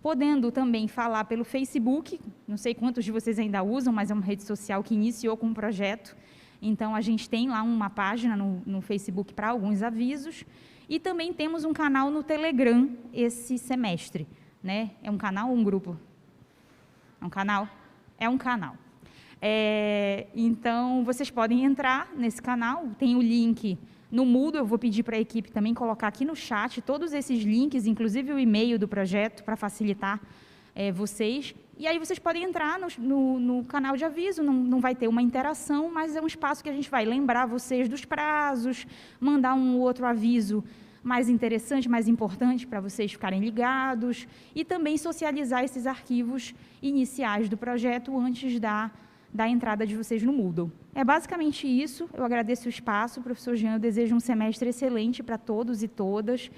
podendo também falar pelo Facebook, não sei quantos de vocês ainda usam, mas é uma rede social que iniciou com um projeto. Então, a gente tem lá uma página no Facebook para alguns avisos. E também temos um canal no Telegram esse semestre, né? É um canal ou um grupo? É um canal? É um canal. Então, vocês podem entrar nesse canal, tem o link no Moodle, eu vou pedir para a equipe também colocar aqui no chat todos esses links, inclusive o e-mail do projeto, para facilitar vocês. E aí vocês podem entrar no canal de aviso, não vai ter uma interação, mas é um espaço que a gente vai lembrar vocês dos prazos, mandar um outro aviso mais interessante, mais importante para vocês ficarem ligados e também socializar esses arquivos iniciais do projeto antes da entrada de vocês no Moodle. É basicamente isso. Eu agradeço o espaço, professor Jean, eu desejo um semestre excelente para todos e todas.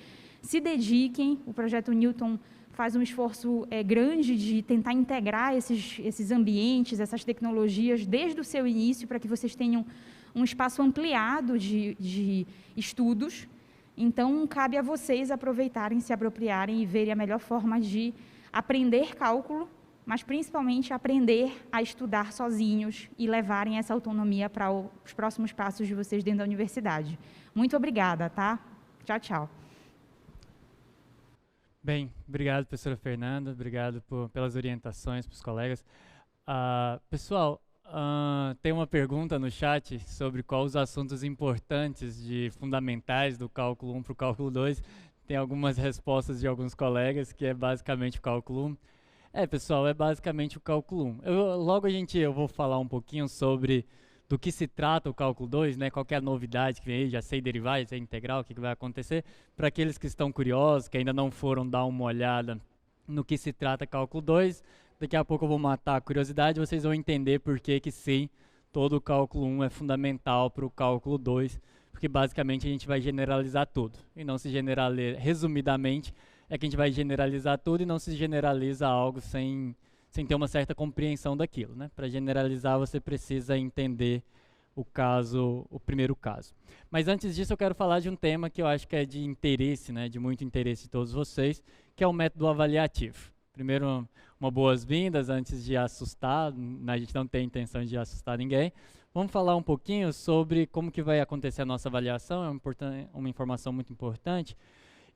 Se dediquem, o Projeto Newton faz um esforço grande de tentar integrar esses ambientes, essas tecnologias desde o seu início, para que vocês tenham um espaço ampliado de estudos. Então, cabe a vocês aproveitarem, se apropriarem e verem a melhor forma de aprender cálculo, mas principalmente aprender a estudar sozinhos e levarem essa autonomia para os próximos passos de vocês dentro da universidade. Muito obrigada, tá? Tchau, tchau. Bem, obrigado, professora Fernanda, obrigado pelas orientações para os colegas. Pessoal, tem uma pergunta no chat sobre quais os assuntos importantes fundamentais do cálculo 1 para o cálculo 2. Tem algumas respostas de alguns colegas, que é basicamente o cálculo 1. Pessoal, é basicamente o cálculo 1. Eu vou falar um pouquinho sobre do que se trata o cálculo 2, né? Qual que é a novidade que vem aí, já sei derivar, já sei integral, o que vai acontecer. Para aqueles que estão curiosos, que ainda não foram dar uma olhada no que se trata cálculo 2, daqui a pouco eu vou matar a curiosidade, vocês vão entender por que sim, todo o cálculo 1 é fundamental para o cálculo 2, porque basicamente a gente vai generalizar tudo, e não se generaliza, resumidamente, é que a gente vai generalizar tudo e não se generaliza algo sem ter uma certa compreensão daquilo, né? Para generalizar, você precisa entender o primeiro caso. Mas antes disso, eu quero falar de um tema que eu acho que é de interesse, né? De muito interesse de todos vocês, que é o método avaliativo. Primeiro, uma boas-vindas antes de assustar, a gente não tem intenção de assustar ninguém. Vamos falar um pouquinho sobre como que vai acontecer a nossa avaliação, é uma informação muito importante.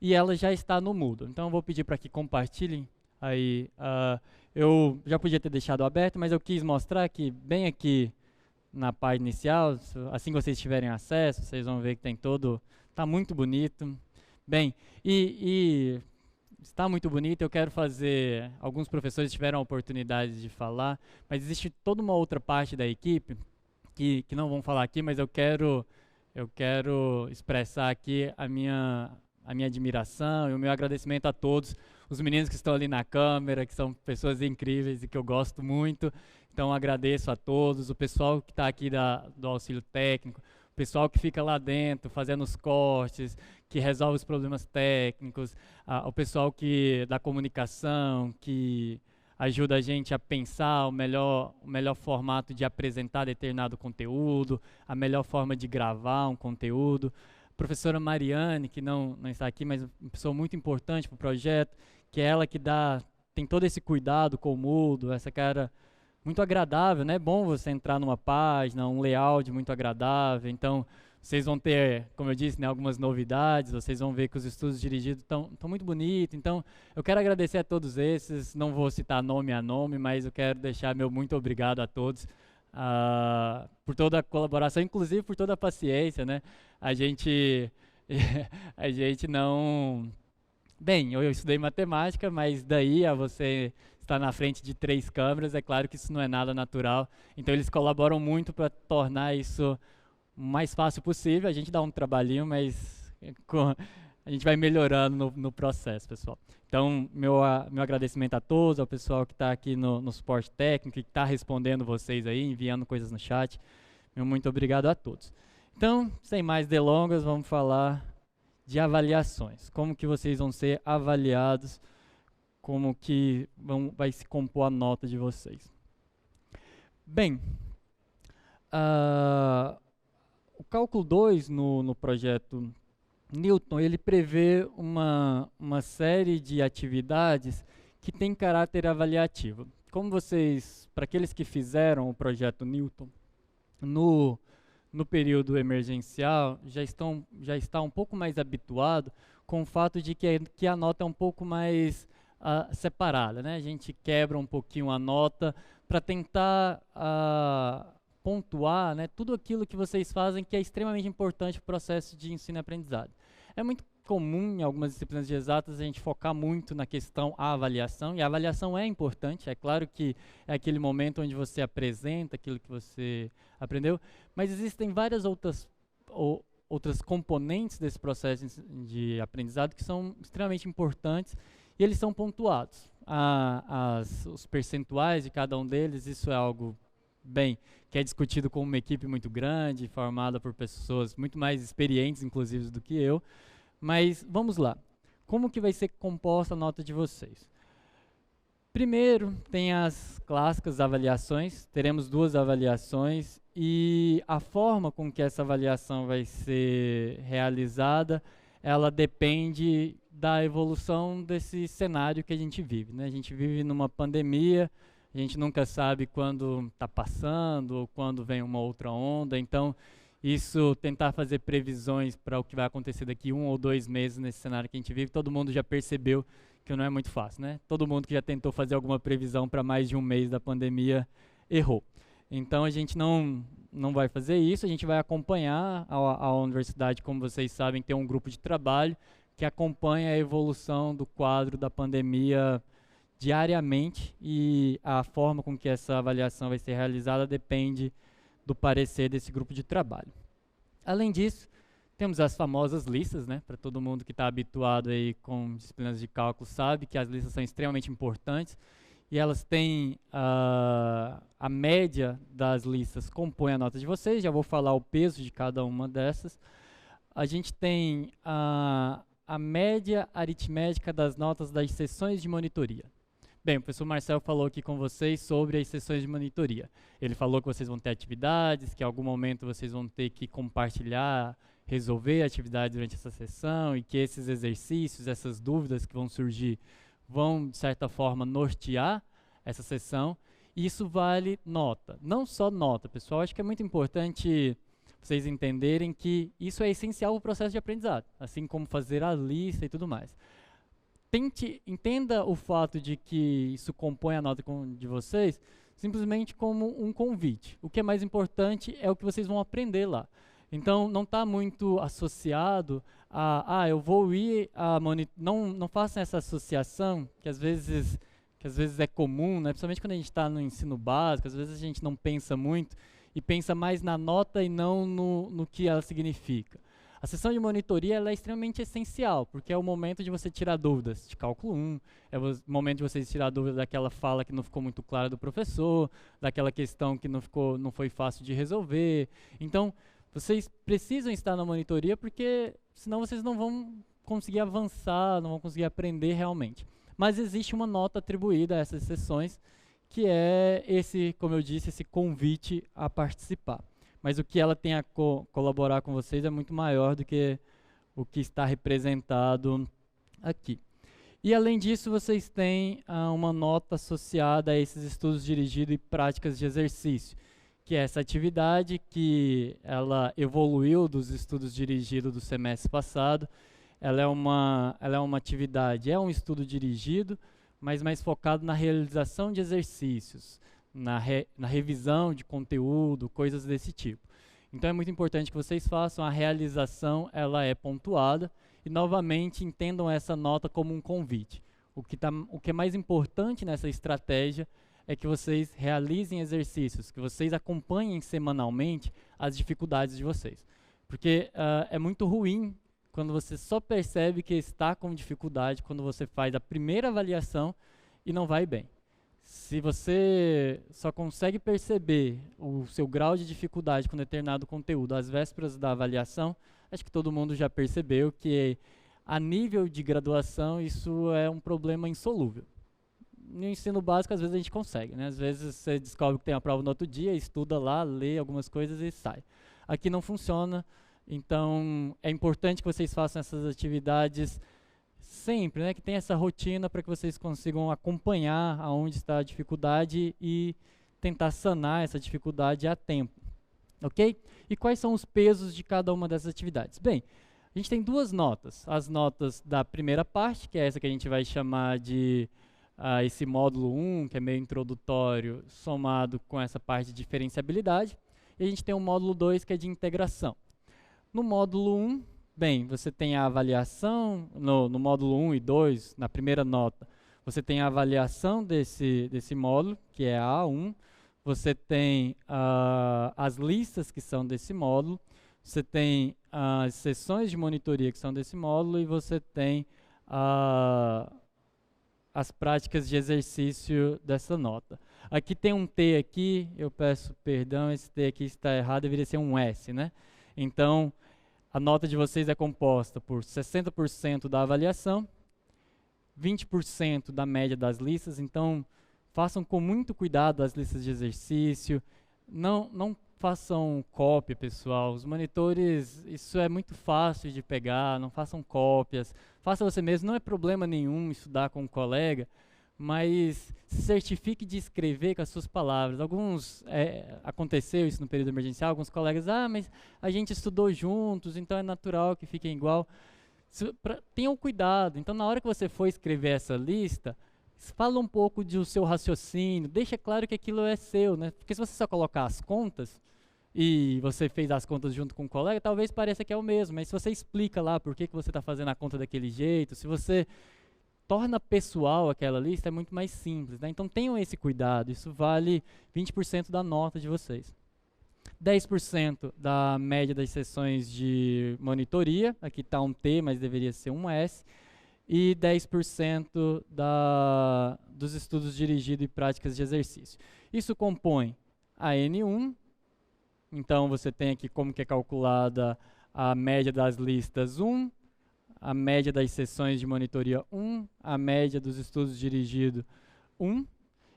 e ela já está no Moodle. Então eu vou pedir para que compartilhem aí. Eu já podia ter deixado aberto, mas eu quis mostrar que bem aqui na página inicial, assim que vocês tiverem acesso, vocês vão ver que tem todo, está muito bonito. Bem, e está muito bonito, eu quero fazer, alguns professores tiveram a oportunidade de falar, mas existe toda uma outra parte da equipe que não vão falar aqui, mas eu quero expressar aqui a minha admiração e o meu agradecimento a todos os meninos que estão ali na câmera, que são pessoas incríveis e que eu gosto muito. Então agradeço a todos, o pessoal que está aqui do auxílio técnico, o pessoal que fica lá dentro fazendo os cortes, que resolve os problemas técnicos, o pessoal da comunicação, que ajuda a gente a pensar o melhor formato de apresentar determinado conteúdo, a melhor forma de gravar um conteúdo. A professora Mariane, que não está aqui, mas uma pessoa muito importante para o projeto, que é ela que tem todo esse cuidado com o Moodle, essa cara muito agradável, né? É bom você entrar numa página, um layout muito agradável. Então, vocês vão ter, como eu disse, né, algumas novidades, vocês vão ver que os estudos dirigidos estão muito bonitos. Então, eu quero agradecer a todos esses, não vou citar nome a nome, mas eu quero deixar meu muito obrigado a todos por toda a colaboração, inclusive por toda a paciência, né? A gente não... Bem, eu estudei matemática, mas daí a você estar na frente de 3 câmeras, é claro que isso não é nada natural. Então, eles colaboram muito para tornar isso o mais fácil possível. A gente dá um trabalhinho, mas a gente vai melhorando no processo, pessoal. Então, meu agradecimento a todos, ao pessoal que está aqui no suporte técnico, que está respondendo vocês aí, enviando coisas no chat. Meu muito obrigado a todos. Então, sem mais delongas, vamos falar de avaliações. Como que vocês vão ser avaliados, como que vai se compor a nota de vocês. Bem, o cálculo 2 no projeto Newton, ele prevê uma série de atividades que tem caráter avaliativo. Como para aqueles que fizeram o projeto Newton, no período emergencial, já está um pouco mais habituado com o fato de que a nota é um pouco mais separada, né? A gente quebra um pouquinho a nota para tentar pontuar, né, tudo aquilo que vocês fazem que é extremamente importante para o processo de ensino e aprendizado. É muito comum em algumas disciplinas de exatas a gente focar muito na questão avaliação, e a avaliação é importante, é claro que é aquele momento onde você apresenta aquilo que você aprendeu, mas existem várias outras componentes desse processo de aprendizado que são extremamente importantes e eles são pontuados. Os percentuais de cada um deles, isso é algo que é discutido com uma equipe muito grande, formada por pessoas muito mais experientes, inclusive, do que eu. Mas vamos lá. Como que vai ser composta a nota de vocês? Primeiro, tem as clássicas avaliações. Teremos 2 avaliações e a forma com que essa avaliação vai ser realizada, ela depende da evolução desse cenário que a gente vive, né? A gente vive numa pandemia, a gente nunca sabe quando está passando ou quando vem uma outra onda. Então, tentar fazer previsões para o que vai acontecer daqui 1 ou 2 meses nesse cenário que a gente vive, todo mundo já percebeu que não é muito fácil, né? Todo mundo que já tentou fazer alguma previsão para mais de 1 mês da pandemia errou. Então, a gente não vai fazer isso, a gente vai acompanhar a universidade, como vocês sabem, tem um grupo de trabalho que acompanha a evolução do quadro da pandemia diariamente, e a forma com que essa avaliação vai ser realizada depende do parecer desse grupo de trabalho. Além disso, temos as famosas listas, né? Para todo mundo que está habituado aí com disciplinas de cálculo sabe que as listas são extremamente importantes e elas têm a média das listas compõe a nota de vocês. Já vou falar o peso de cada uma dessas. A gente tem a média aritmética das notas das sessões de monitoria. Bem, o professor Marcel falou aqui com vocês sobre as sessões de monitoria. Ele falou que vocês vão ter atividades, que em algum momento vocês vão ter que compartilhar, resolver atividades durante essa sessão, e que esses exercícios, essas dúvidas que vão surgir, vão, de certa forma, nortear essa sessão. E isso vale nota. Não só nota, pessoal. Acho que é muito importante vocês entenderem que isso é essencial para o processo de aprendizado, assim como fazer a lista e tudo mais. Entenda o fato de que isso compõe a nota de vocês simplesmente como um convite. O que é mais importante é o que vocês vão aprender lá. Então, não está muito associado a, eu vou ir a monitor. Não façam essa associação, que às vezes é comum, né? Principalmente quando a gente está no ensino básico, às vezes a gente não pensa muito e pensa mais na nota e não no que ela significa. A sessão de monitoria ela é extremamente essencial, porque é o momento de você tirar dúvidas de cálculo 1, é o momento de vocês tirar dúvidas daquela fala que não ficou muito clara do professor, daquela questão que não foi fácil de resolver. Então, vocês precisam estar na monitoria, porque senão vocês não vão conseguir avançar, não vão conseguir aprender realmente. Mas existe uma nota atribuída a essas sessões, que é como eu disse, esse convite a participar. Mas o que ela tem a colaborar com vocês é muito maior do que o que está representado aqui. E além disso, vocês têm uma nota associada a esses estudos dirigidos e práticas de exercício, que é essa atividade que ela evoluiu dos estudos dirigidos do semestre passado. Ela é uma atividade, é um estudo dirigido, mas mais focado na realização de exercícios, na revisão de conteúdo, coisas desse tipo. Então é muito importante que vocês façam, a realização ela é pontuada e novamente entendam essa nota como um convite. O que é mais importante nessa estratégia é que vocês realizem exercícios, que vocês acompanhem semanalmente as dificuldades de vocês. Porque é muito ruim quando você só percebe que está com dificuldade quando você faz a primeira avaliação e não vai bem. Se você só consegue perceber o seu grau de dificuldade com determinado conteúdo às vésperas da avaliação, acho que todo mundo já percebeu que a nível de graduação isso é um problema insolúvel. No ensino básico, às vezes a gente consegue, né? Às vezes você descobre que tem a prova no outro dia, estuda lá, lê algumas coisas e sai. Aqui não funciona, então é importante que vocês façam essas atividades sempre, né, que tem essa rotina para que vocês consigam acompanhar aonde está a dificuldade e tentar sanar essa dificuldade a tempo, ok? E quais são os pesos de cada uma dessas atividades? Bem, a gente tem duas notas, as notas da primeira parte, que é essa que a gente vai chamar de esse módulo 1, que é meio introdutório, somado com essa parte de diferenciabilidade, e a gente tem o módulo 2, que é de integração. No módulo 1, bem, você tem a avaliação, no módulo 1 e 2, na primeira nota, você tem a avaliação desse módulo, que é a A1, você tem as listas que são desse módulo, você tem as sessões de monitoria que são desse módulo e você tem as práticas de exercício dessa nota. Aqui tem um T aqui, eu peço perdão, esse T aqui está errado, deveria ser um S, né? Então, a nota de vocês é composta por 60% da avaliação, 20% da média das listas, então façam com muito cuidado as listas de exercício, não façam cópia, pessoal. Os monitores, isso é muito fácil de pegar, não façam cópias, faça você mesmo, não é problema nenhum estudar com um colega, mas se certifique de escrever com as suas palavras. Aconteceu isso no período emergencial, alguns colegas, mas a gente estudou juntos, então é natural que fiquem igual. Tenham cuidado, então na hora que você for escrever essa lista, fala um pouco do seu raciocínio, deixa claro que aquilo é seu, né? Porque se você só colocar as contas, e você fez as contas junto com o colega, talvez pareça que é o mesmo, mas se você explica lá por que você está fazendo a conta daquele jeito, se você torna pessoal aquela lista, é muito mais simples, né? Então tenham esse cuidado, isso vale 20% da nota de vocês. 10% da média das sessões de monitoria, aqui está um T, mas deveria ser um S, e 10% dos estudos dirigidos e práticas de exercício. Isso compõe a N1, então você tem aqui como que é calculada a média das listas 1, a média das sessões de monitoria 1, a média dos estudos dirigidos 1,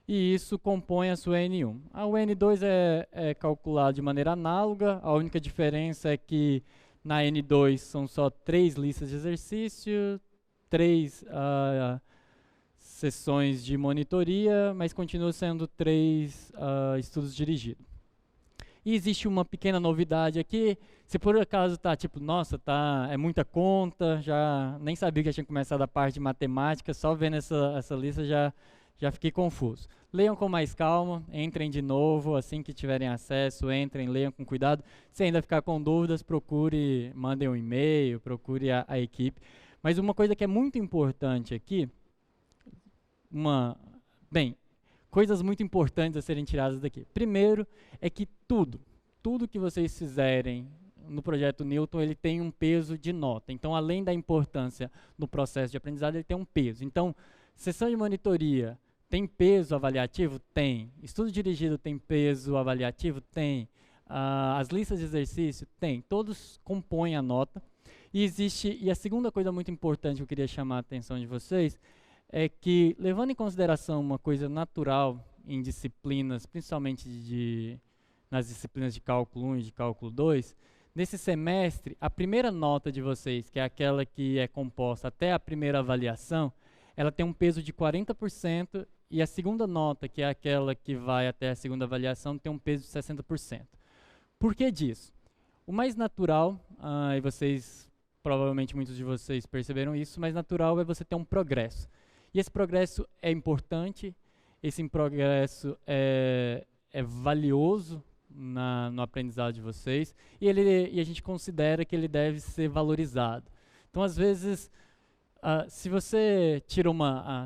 e isso compõe a sua N1. A N2 é calculada de maneira análoga, a única diferença é que na N2 são só 3 listas de exercício, 3 sessões de monitoria, mas continua sendo 3 estudos dirigidos. E existe uma pequena novidade aqui, se por acaso está tipo, nossa, é muita conta, já nem sabia que já tinha começado a parte de matemática, só vendo essa lista já fiquei confuso. Leiam com mais calma, entrem de novo, assim que tiverem acesso, entrem, leiam com cuidado. Se ainda ficar com dúvidas, mandem um e-mail, procure a equipe. Mas uma coisa que é muito importante aqui, coisas muito importantes a serem tiradas daqui. Primeiro é que tudo que vocês fizerem no projeto Newton, ele tem um peso de nota. Então, além da importância no processo de aprendizado, ele tem um peso. Então, sessão de monitoria tem peso avaliativo? Tem. Estudo dirigido tem peso avaliativo? Tem. As listas de exercício? Tem. Todos compõem a nota. E a segunda coisa muito importante que eu queria chamar a atenção de vocês é que, levando em consideração uma coisa natural em disciplinas, principalmente nas disciplinas de cálculo 1 e de cálculo 2, nesse semestre, a primeira nota de vocês, que é aquela que é composta até a primeira avaliação, ela tem um peso de 40%, e a segunda nota, que é aquela que vai até a segunda avaliação, tem um peso de 60%. Por que disso? O mais natural, e vocês, provavelmente muitos de vocês perceberam isso, o mais natural é você ter um progresso. E esse progresso é importante, esse progresso é valioso no aprendizado de vocês, e a gente considera que ele deve ser valorizado. Então, às vezes, se você tira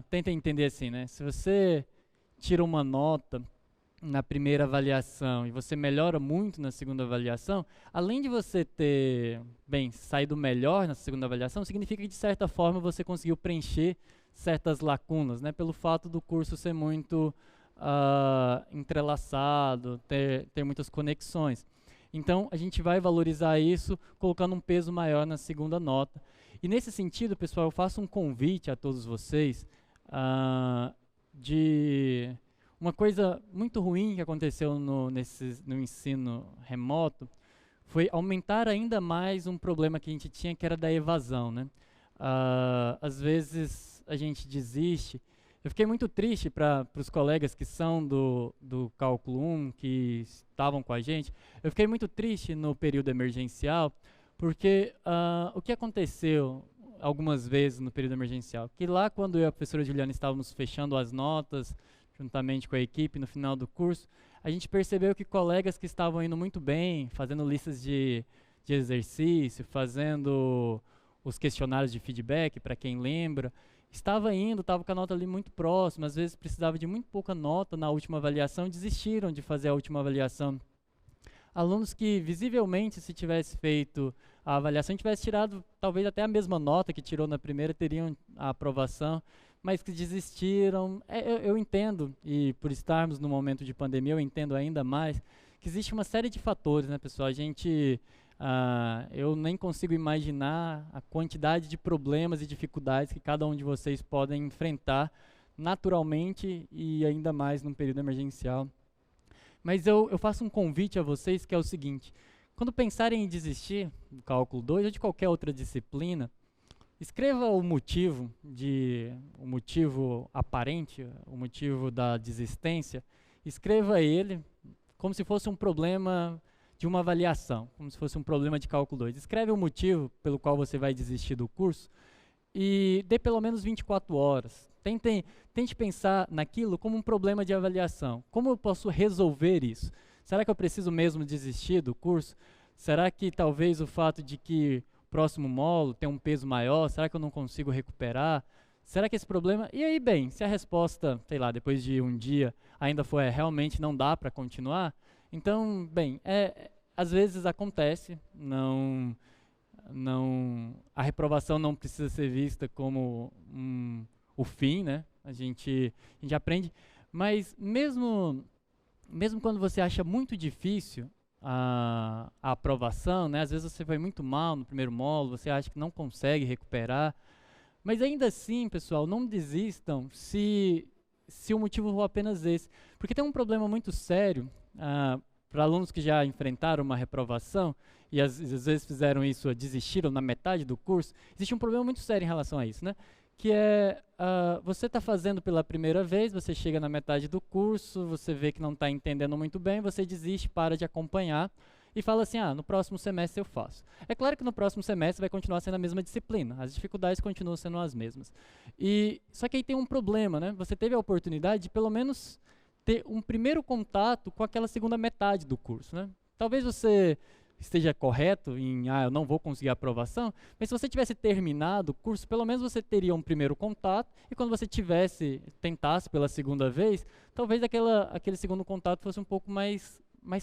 tenta entender assim, né? Se você tira uma nota na primeira avaliação e você melhora muito na segunda avaliação, além de você ter, saído melhor na segunda avaliação, significa que, de certa forma, você conseguiu preencher certas lacunas, né? Pelo fato do curso ser muito entrelaçado, ter muitas conexões. Então, a gente vai valorizar isso colocando um peso maior na segunda nota. E nesse sentido, pessoal, eu faço um convite a todos vocês de uma coisa muito ruim que aconteceu no ensino remoto, foi aumentar ainda mais um problema que a gente tinha, que era da evasão, né? Às vezes a gente desiste. Eu fiquei muito triste para os colegas que são do Cálculo 1, que estavam com a gente. Eu fiquei muito triste no período emergencial, porque o que aconteceu algumas vezes no período emergencial? Que lá, quando eu e a professora Juliana estávamos fechando as notas, juntamente com a equipe, no final do curso, a gente percebeu que colegas que estavam indo muito bem, fazendo listas de exercício, fazendo os questionários de feedback, para quem lembra, estava com a nota ali muito próxima, às vezes precisava de muito pouca nota na última avaliação, desistiram de fazer a última avaliação. Alunos que, visivelmente, se tivesse feito a avaliação, tivesse tirado talvez até a mesma nota que tirou na primeira, teriam a aprovação, mas que desistiram. Eu entendo, e por estarmos no momento de pandemia, eu entendo ainda mais, que existe uma série de fatores, né, pessoal? Eu nem consigo imaginar a quantidade de problemas e dificuldades que cada um de vocês podem enfrentar naturalmente e ainda mais num período emergencial. Mas eu faço um convite a vocês, que é o seguinte: quando pensarem em desistir do Cálculo 2 ou de qualquer outra disciplina, escreva o motivo aparente, o motivo da desistência, escreva ele como se fosse um problema de uma avaliação, como se fosse um problema de Cálculo 2. Escreve o motivo pelo qual você vai desistir do curso e dê pelo menos 24 horas. Tente pensar naquilo como um problema de avaliação. Como eu posso resolver isso? Será que eu preciso mesmo desistir do curso? Será que talvez o fato de que o próximo módulo tem um peso maior, será que eu não consigo recuperar? Será que esse problema... E aí, se a resposta, sei lá, depois de um dia, ainda for realmente não dá para continuar, então, às vezes acontece, a reprovação não precisa ser vista como o fim, né? A gente aprende, mas mesmo quando você acha muito difícil a aprovação, né? Às vezes você foi muito mal no primeiro módulo, você acha que não consegue recuperar, mas ainda assim, pessoal, não desistam se o motivo for apenas esse, porque tem um problema muito sério para alunos que já enfrentaram uma reprovação e às vezes fizeram isso, desistiram na metade do curso. Existe um problema muito sério em relação a isso, né? que é, você está fazendo pela primeira vez, você chega na metade do curso, você vê que não está entendendo muito bem, você desiste, para de acompanhar e fala assim, no próximo semestre eu faço. É claro que no próximo semestre vai continuar sendo a mesma disciplina, as dificuldades continuam sendo as mesmas. Só que aí tem um problema, né? Você teve a oportunidade de pelo menos ter um primeiro contato com aquela segunda metade do curso, né? Talvez você esteja correto em, eu não vou conseguir a aprovação, mas se você tivesse terminado o curso, pelo menos você teria um primeiro contato, e quando você tentasse pela segunda vez, talvez aquele segundo contato fosse um pouco mais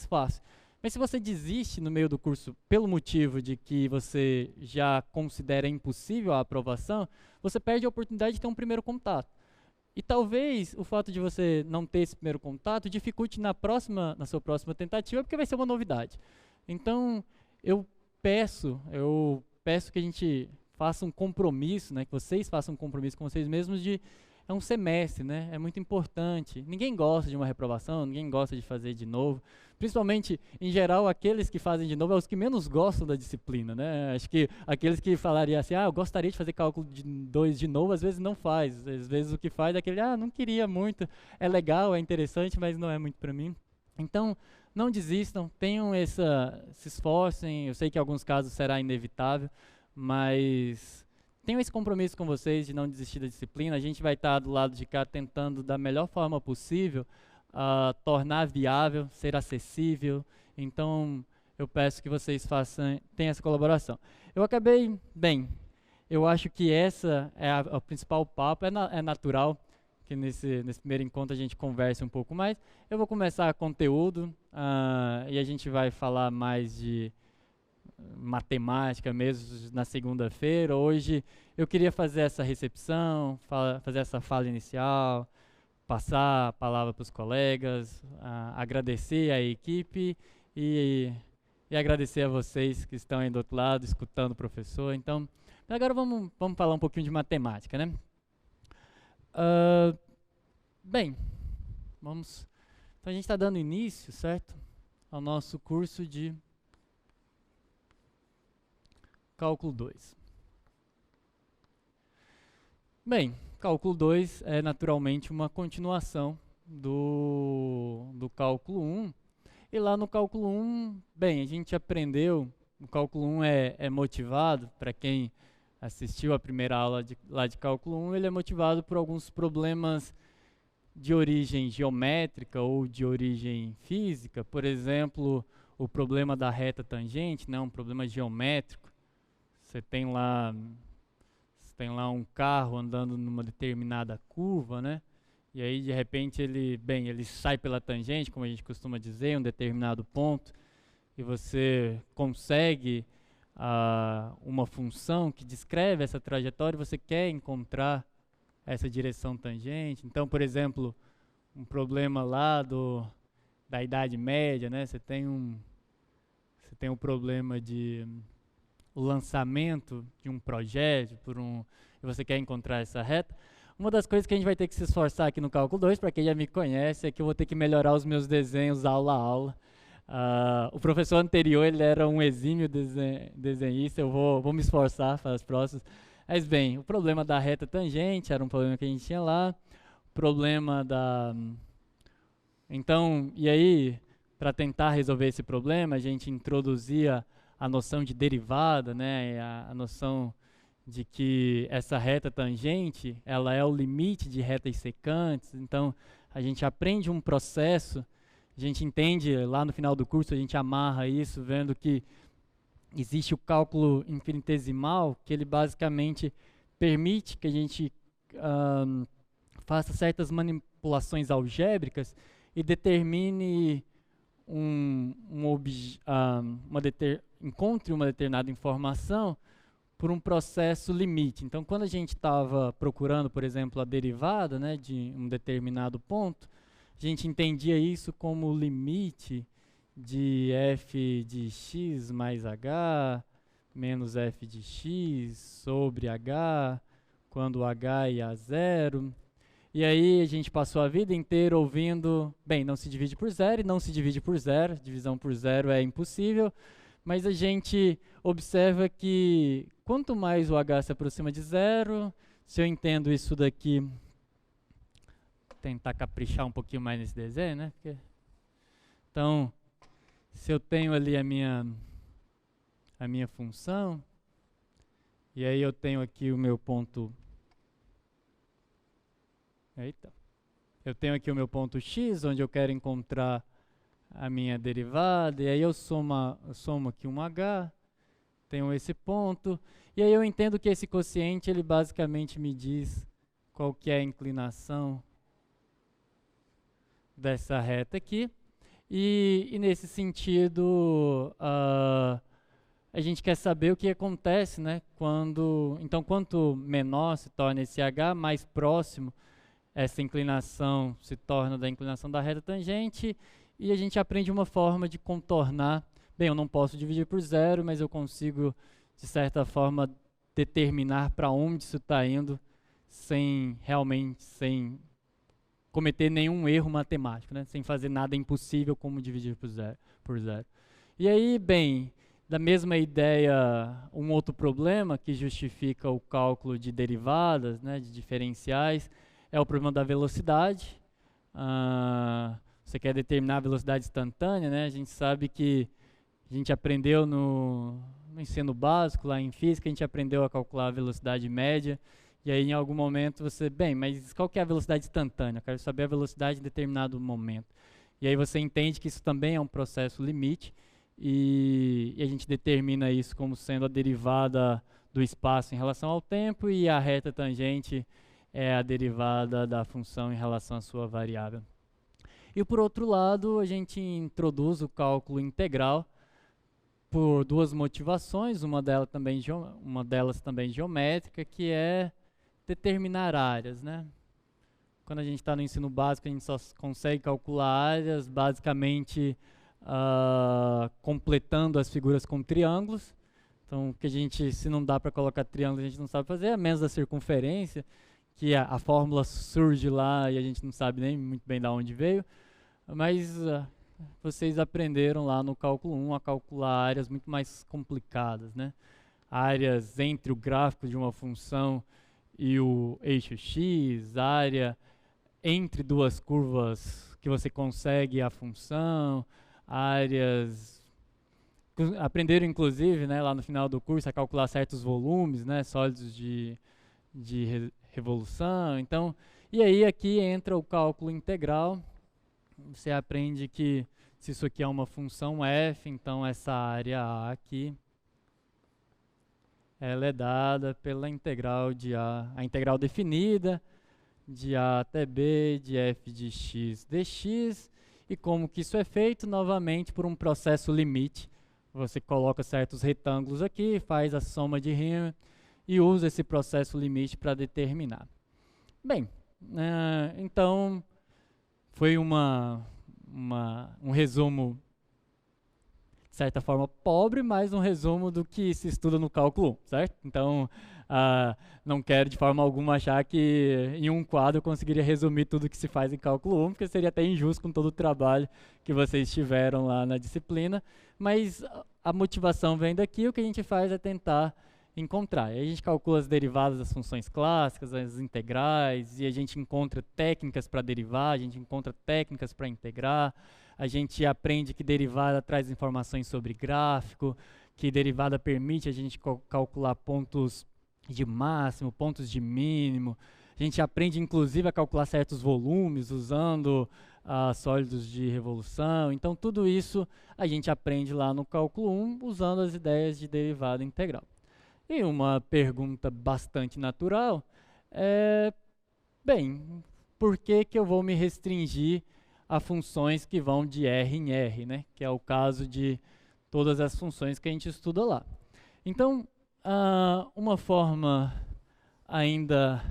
fácil. Mas se você desiste no meio do curso pelo motivo de que você já considera impossível a aprovação, você perde a oportunidade de ter um primeiro contato. E talvez o fato de você não ter esse primeiro contato dificulte na sua próxima tentativa, porque vai ser uma novidade. Então, eu peço que a gente faça um compromisso, né, que vocês façam um compromisso com vocês mesmos é um semestre, né, é muito importante. Ninguém gosta de uma reprovação, ninguém gosta de fazer de novo. Principalmente, em geral, aqueles que fazem de novo são os que menos gostam da disciplina, né? Acho que aqueles que falariam assim, eu gostaria de fazer cálculo 2 de novo, às vezes não faz. Às vezes o que faz é aquele, não queria muito, é legal, é interessante, mas não é muito para mim. Então, não desistam, se esforcem, eu sei que em alguns casos será inevitável, mas tenham esse compromisso com vocês de não desistir da disciplina. A gente vai estar do lado de cá tentando da melhor forma possível tornar viável, ser acessível. Então, eu peço que vocês tenham essa colaboração. Eu acho que essa é o principal papo, é natural que nesse primeiro encontro a gente converse um pouco mais. Eu vou começar conteúdo e a gente vai falar mais de matemática mesmo na segunda-feira. Hoje eu queria fazer essa recepção, fazer essa fala inicial, passar a palavra para os colegas, agradecer a equipe e agradecer a vocês que estão aí do outro lado, escutando o professor. Então, agora vamos falar um pouquinho de matemática, né? Então a gente está dando início, certo, ao nosso curso de Cálculo 2. Cálculo 2 é naturalmente uma continuação do Cálculo 1. E lá no Cálculo 1, a gente aprendeu, o Cálculo 1 é motivado, para quem assistiu a primeira aula lá de Cálculo 1, ele é motivado por alguns problemas de origem geométrica ou de origem física. Por exemplo, o problema da reta tangente, né, um problema geométrico. Você tem lá um carro andando numa determinada curva, né? E aí, de repente, ele sai pela tangente, como a gente costuma dizer, em um determinado ponto, e você consegue uma função que descreve essa trajetória, e você quer encontrar essa direção tangente. Então, por exemplo, um problema lá da Idade Média, né? Você tem um problema de o lançamento de um projétil e você quer encontrar essa reta. Uma das coisas que a gente vai ter que se esforçar aqui no Cálculo 2, para quem já me conhece, é que eu vou ter que melhorar os meus desenhos aula a aula. O professor anterior, ele era um exímio desenhista, eu vou me esforçar para as próximas. Mas o problema da reta tangente era um problema que a gente tinha lá. O problema Então, e aí, para tentar resolver esse problema, a gente introduzia a noção de derivada, né, a noção de que essa reta tangente, ela é o limite de retas secantes. Então, a gente aprende um processo, a gente entende, lá no final do curso, a gente amarra isso, vendo que existe o cálculo infinitesimal, que ele basicamente permite que a gente faça certas manipulações algébricas e determine encontre uma determinada informação por um processo limite. Então, quando a gente estava procurando, por exemplo, a derivada, né, de um determinado ponto, a gente entendia isso como o limite de f de x mais h menos f de x sobre h, quando h ia a zero. E aí a gente passou a vida inteira ouvindo, não se divide por zero e não se divide por zero, divisão por zero é impossível, mas a gente observa que quanto mais o h se aproxima de zero, se eu entendo isso daqui, tentar caprichar um pouquinho mais nesse desenho, né? Então, se eu tenho ali a minha função, e aí eu tenho aqui o meu ponto. Eita. Eu tenho aqui o meu ponto x, onde eu quero encontrar a minha derivada, e aí eu somo aqui um h, tenho esse ponto, e aí eu entendo que esse quociente, ele basicamente me diz qual que é a inclinação dessa reta aqui, e nesse sentido, a gente quer saber o que acontece, né, então quanto menor se torna esse h, mais próximo essa inclinação se torna da inclinação da reta tangente, e a gente aprende uma forma de contornar. Bem, eu não posso dividir por zero, mas eu consigo, de certa forma, determinar para onde isso está indo, sem cometer nenhum erro matemático, né? Sem fazer nada impossível como dividir por zero. E aí, bem, da mesma ideia, um outro problema que justifica o cálculo de derivadas, né, de diferenciais, é o problema da velocidade. Você quer determinar a velocidade instantânea, né? A gente sabe que a gente aprendeu no ensino básico, lá em física, a gente aprendeu a calcular a velocidade média, e aí em algum momento você, bem, mas qual que é a velocidade instantânea? Eu quero saber a velocidade em determinado momento. E aí você entende que isso também é um processo limite, e a gente determina isso como sendo a derivada do espaço em relação ao tempo, e a reta tangente é a derivada da função em relação à sua variável. E por outro lado, a gente introduz o cálculo integral por duas motivações, uma delas também geométrica, que é determinar áreas, né? Quando a gente está no ensino básico, a gente só consegue calcular áreas, basicamente completando as figuras com triângulos. Então, que se não dá para colocar triângulo, a gente não sabe fazer, a menos a circunferência, que a fórmula surge lá e a gente não sabe nem muito bem de onde veio, mas vocês aprenderam lá no cálculo 1 a calcular áreas muito mais complicadas, né? Áreas entre o gráfico de uma função e o eixo x, área entre duas curvas que você consegue a função, áreas... Aprenderam, inclusive, né, lá no final do curso, a calcular certos volumes, né, sólidos de revolução. Então, e aí aqui entra o cálculo integral. Você aprende que se isso aqui é uma função f, então essa área A aqui, ela é dada pela integral de a integral definida de A até B de f de x dx. E como que isso é feito? Novamente por um processo limite. Você coloca certos retângulos aqui, faz a soma de Riemann e usa esse processo limite para determinar. Bem, então foi um resumo, de certa forma, pobre, mas um resumo do que se estuda no cálculo 1, certo? Então, não quero de forma alguma achar que em um quadro eu conseguiria resumir tudo que se faz em cálculo 1, porque seria até injusto com todo o trabalho que vocês tiveram lá na disciplina, mas a motivação vem daqui, o que a gente faz é tentar encontrar. E a gente calcula as derivadas das funções clássicas, as integrais, e a gente encontra técnicas para derivar, a gente encontra técnicas para integrar, a gente aprende que derivada traz informações sobre gráfico, que derivada permite a gente calcular pontos de máximo, pontos de mínimo. A gente aprende, inclusive, a calcular certos volumes usando sólidos de revolução. Então, tudo isso a gente aprende lá no cálculo 1, usando as ideias de derivada integral. E uma pergunta bastante natural é, bem, por que eu vou me restringir a funções que vão de R em R, né? Que é o caso de todas as funções que a gente estuda lá. Então, uma forma ainda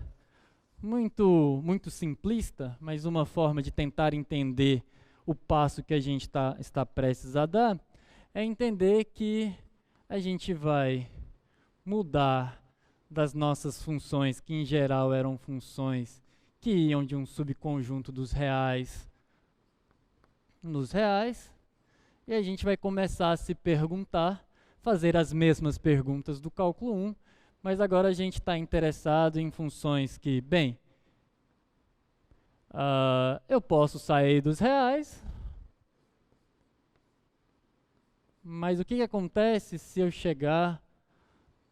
muito simplista, mas uma forma de tentar entender o passo que a gente está prestes a dar, é entender que a gente vai mudar das nossas funções, que em geral eram funções que iam de um subconjunto dos reais nos reais, e a gente vai começar a se perguntar, fazer as mesmas perguntas do cálculo 1, mas agora a gente está interessado em funções que, bem, eu posso sair dos reais, mas o que acontece se eu chegar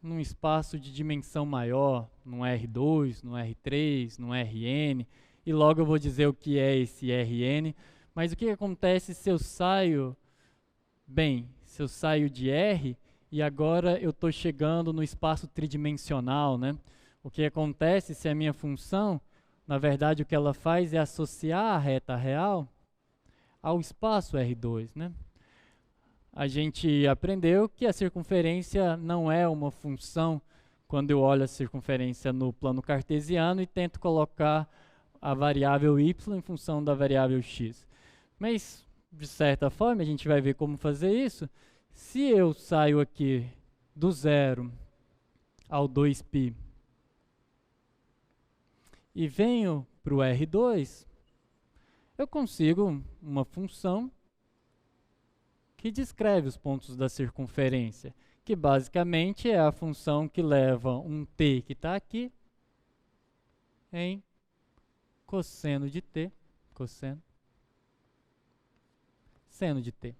num espaço de dimensão maior, num R2, num R3, num Rn, e logo eu vou dizer o que é esse Rn, mas o que acontece se eu saio, bem, se eu saio de R e agora eu estou chegando no espaço tridimensional, né? O que acontece se a minha função, na verdade o que ela faz é associar a reta real ao espaço R2, né? A gente aprendeu que a circunferência não é uma função quando eu olho a circunferência no plano cartesiano e tento colocar a variável y em função da variável x. Mas, de certa forma, a gente vai ver como fazer isso. Se eu saio aqui do 0 ao 2π e venho para o R2, eu consigo uma função que descreve os pontos da circunferência, que basicamente é a função que leva um t que está aqui em cosseno de t, seno de t.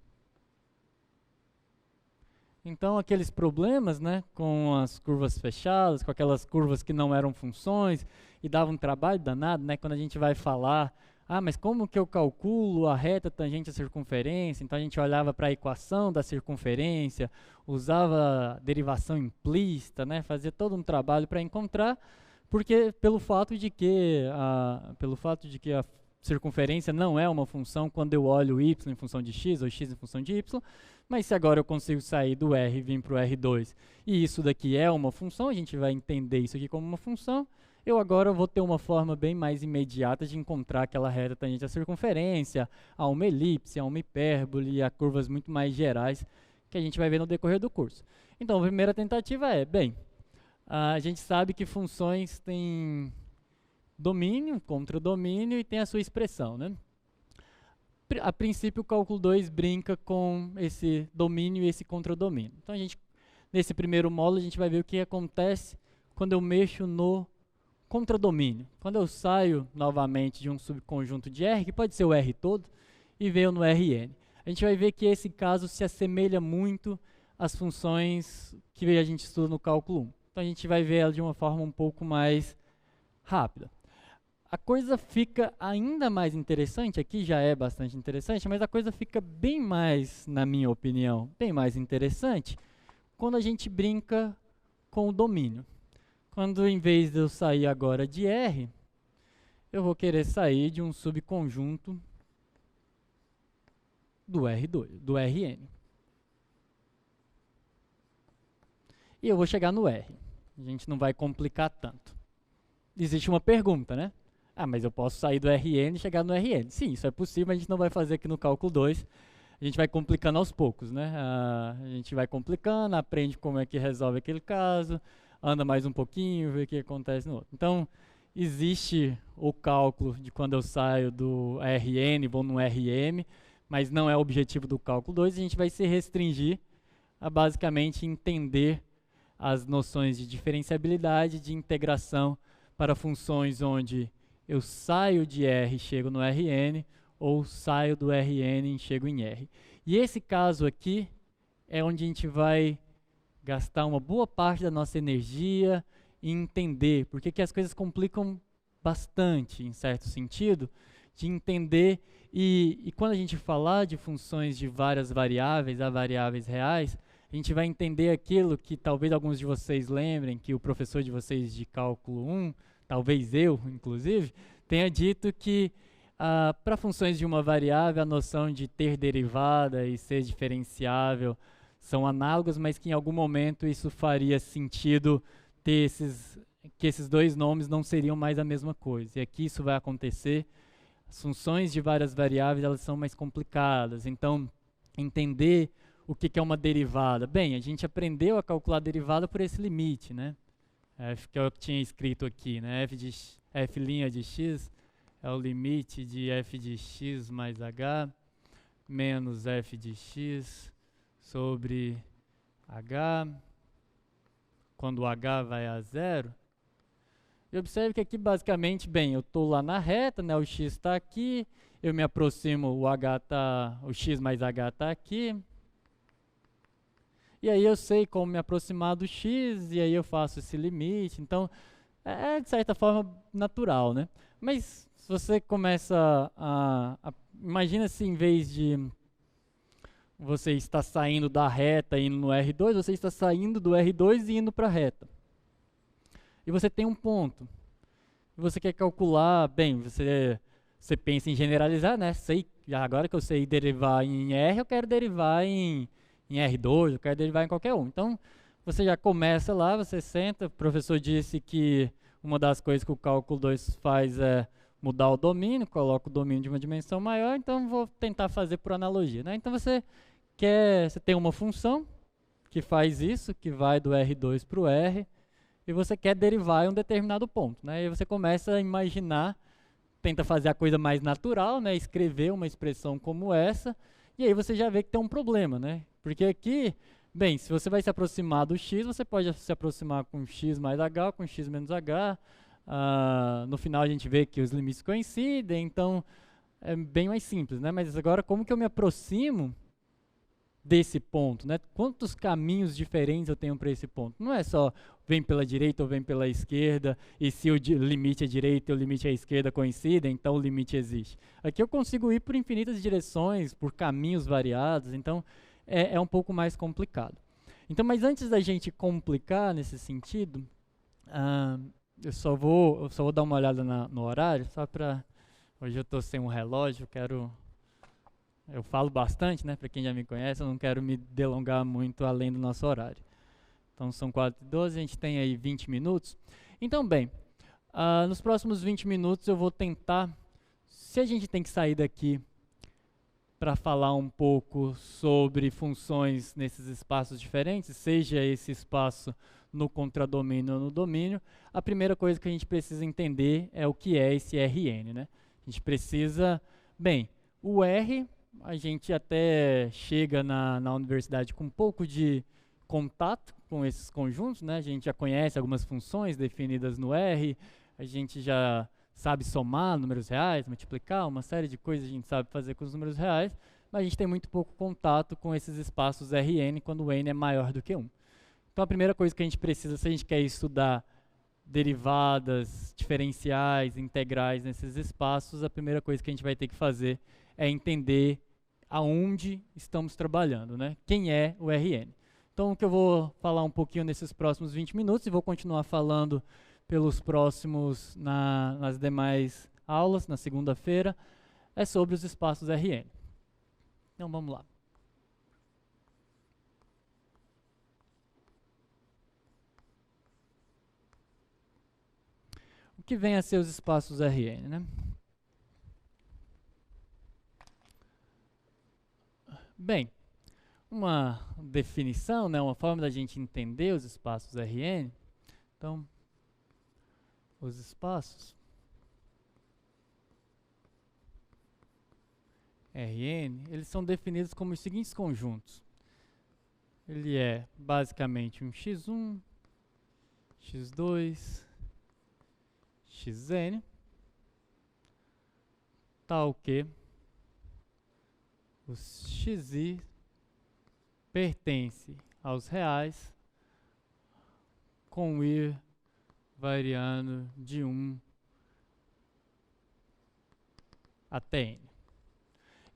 Então, aqueles problemas, né, com as curvas fechadas, com aquelas curvas que não eram funções, e dava um trabalho danado, né, quando a gente vai falar, mas como que eu calculo a reta tangente à circunferência? Então, a gente olhava para a equação da circunferência, usava a derivação implícita, né, fazia todo um trabalho para encontrar, porque pelo fato de que a circunferência não é uma função quando eu olho y em função de x ou x em função de y, mas se agora eu consigo sair do R e vir para o R2 e isso daqui é uma função, a gente vai entender isso aqui como uma função, eu agora vou ter uma forma bem mais imediata de encontrar aquela reta tangente à circunferência, a uma elipse, a uma hipérbole, a curvas muito mais gerais que a gente vai ver no decorrer do curso. Então, a primeira tentativa é, bem, a gente sabe que funções têm domínio, contradomínio e tem a sua expressão, né? A princípio, o cálculo 2 brinca com esse domínio e esse contradomínio. Então, nesse primeiro módulo, a gente vai ver o que acontece quando eu mexo no contradomínio. Quando eu saio novamente de um subconjunto de R, que pode ser o R todo, e venho no Rn. A gente vai ver que esse caso se assemelha muito às funções que a gente estuda no cálculo 1. Então, a gente vai ver ela de uma forma um pouco mais rápida. A coisa fica ainda mais interessante, aqui já é bastante interessante, mas a coisa fica bem mais, na minha opinião, bem mais interessante quando a gente brinca com o domínio. Quando, em vez de eu sair agora de R, eu vou querer sair de um subconjunto do R2, do Rn. E eu vou chegar no R. A gente não vai complicar tanto. Existe uma pergunta, né? Mas eu posso sair do Rn e chegar no Rn. Sim, isso é possível, mas a gente não vai fazer aqui no cálculo 2. A gente vai complicando aos poucos, né? A gente vai complicando, aprende como é que resolve aquele caso, anda mais um pouquinho, vê o que acontece no outro. Então, existe o cálculo de quando eu saio do Rn, vou no Rm, mas não é o objetivo do cálculo 2. A gente vai se restringir a basicamente entender as noções de diferenciabilidade, de integração para funções onde eu saio de R e chego no Rn, ou saio do Rn e chego em R. E esse caso aqui é onde a gente vai gastar uma boa parte da nossa energia em entender, porque que as coisas complicam bastante, em certo sentido, de entender, e quando a gente falar de funções de várias variáveis a variáveis reais, a gente vai entender aquilo que talvez alguns de vocês lembrem, que o professor de vocês de cálculo 1, talvez eu, inclusive, tenha dito que para funções de uma variável, a noção de ter derivada e ser diferenciável são análogas, mas que em algum momento isso faria sentido ter que esses dois nomes não seriam mais a mesma coisa. E aqui isso vai acontecer. As funções de várias variáveis, elas são mais complicadas. Então, entender o que é uma derivada. Bem, a gente aprendeu a calcular a derivada por esse limite, né? F, que é o que tinha escrito aqui, né? F de x é o limite de f de x mais h menos f de x sobre h quando o H vai a 0. E observe que aqui, basicamente, bem, eu estou lá na reta, né, o x está aqui, eu me aproximo, o x mais h está aqui. E aí eu sei como me aproximar do x, e aí eu faço esse limite. Então, de certa forma, natural, né? Mas, se você começa imagina se em vez de você estar saindo da reta e indo no R2, você está saindo do R2 e indo para a reta. E você tem um ponto. E você quer calcular, bem, você pensa em generalizar, né? Agora que eu sei derivar em R, eu quero derivar em R2, eu quero derivar em qualquer um. Então, você já começa lá, você senta, o professor disse que uma das coisas que o cálculo 2 faz é mudar o domínio, coloca o domínio de uma dimensão maior, então vou tentar fazer por analogia, né? Então, você tem uma função que faz isso, que vai do R2 para o R, e você quer derivar em um determinado ponto, né? E você começa a imaginar, tenta fazer a coisa mais natural, né? Escrever uma expressão como essa, e aí você já vê que tem um problema, né? Porque aqui, bem, se você vai se aproximar do x, você pode se aproximar com x mais h ou com x menos h. No final a gente vê que os limites coincidem, então é bem mais simples, né? Mas agora, como que eu me aproximo desse ponto, né? Quantos caminhos diferentes eu tenho para esse ponto? Não é só vem pela direita ou vem pela esquerda, e se o limite à direita e o limite à esquerda coincidem, então o limite existe. Aqui eu consigo ir por infinitas direções, por caminhos variados, então é um pouco mais complicado. Então, mas antes da gente complicar nesse sentido, eu só vou dar uma olhada no horário, só para... Hoje eu estou sem um relógio, eu falo bastante, né, para quem já me conhece, eu não quero me delongar muito além do nosso horário. Então são 4h12, a gente tem aí 20 minutos. Então, bem, nos próximos 20 minutos eu vou tentar, se a gente tem que sair daqui para falar um pouco sobre funções nesses espaços diferentes, seja esse espaço no contradomínio ou no domínio, a primeira coisa que a gente precisa entender é o que é esse Rn, né? A gente precisa, bem, o R, a gente até chega na universidade com um pouco de contato com esses conjuntos, né? A gente já conhece algumas funções definidas no R, a gente já sabe somar números reais, multiplicar, uma série de coisas a gente sabe fazer com os números reais, mas a gente tem muito pouco contato com esses espaços Rn quando o n é maior do que 1. Então a primeira coisa que a gente precisa, se a gente quer estudar derivadas, diferenciais, integrais nesses espaços, a primeira coisa que a gente vai ter que fazer é entender aonde estamos trabalhando, né? Quem é o Rn. Então o que eu vou falar um pouquinho nesses próximos 20 minutos e vou continuar falando pelos próximos, nas demais aulas, na segunda-feira, é sobre os espaços Rn. Então vamos lá. O que vem a ser os espaços Rn, né? Bem, uma definição, né, uma forma da gente entender os espaços Rn. Então, os espaços Rn, eles são definidos como os seguintes conjuntos. Ele é basicamente um x1, x2, xn, tal que os xi pertence aos reais com o ir variando de 1 até n.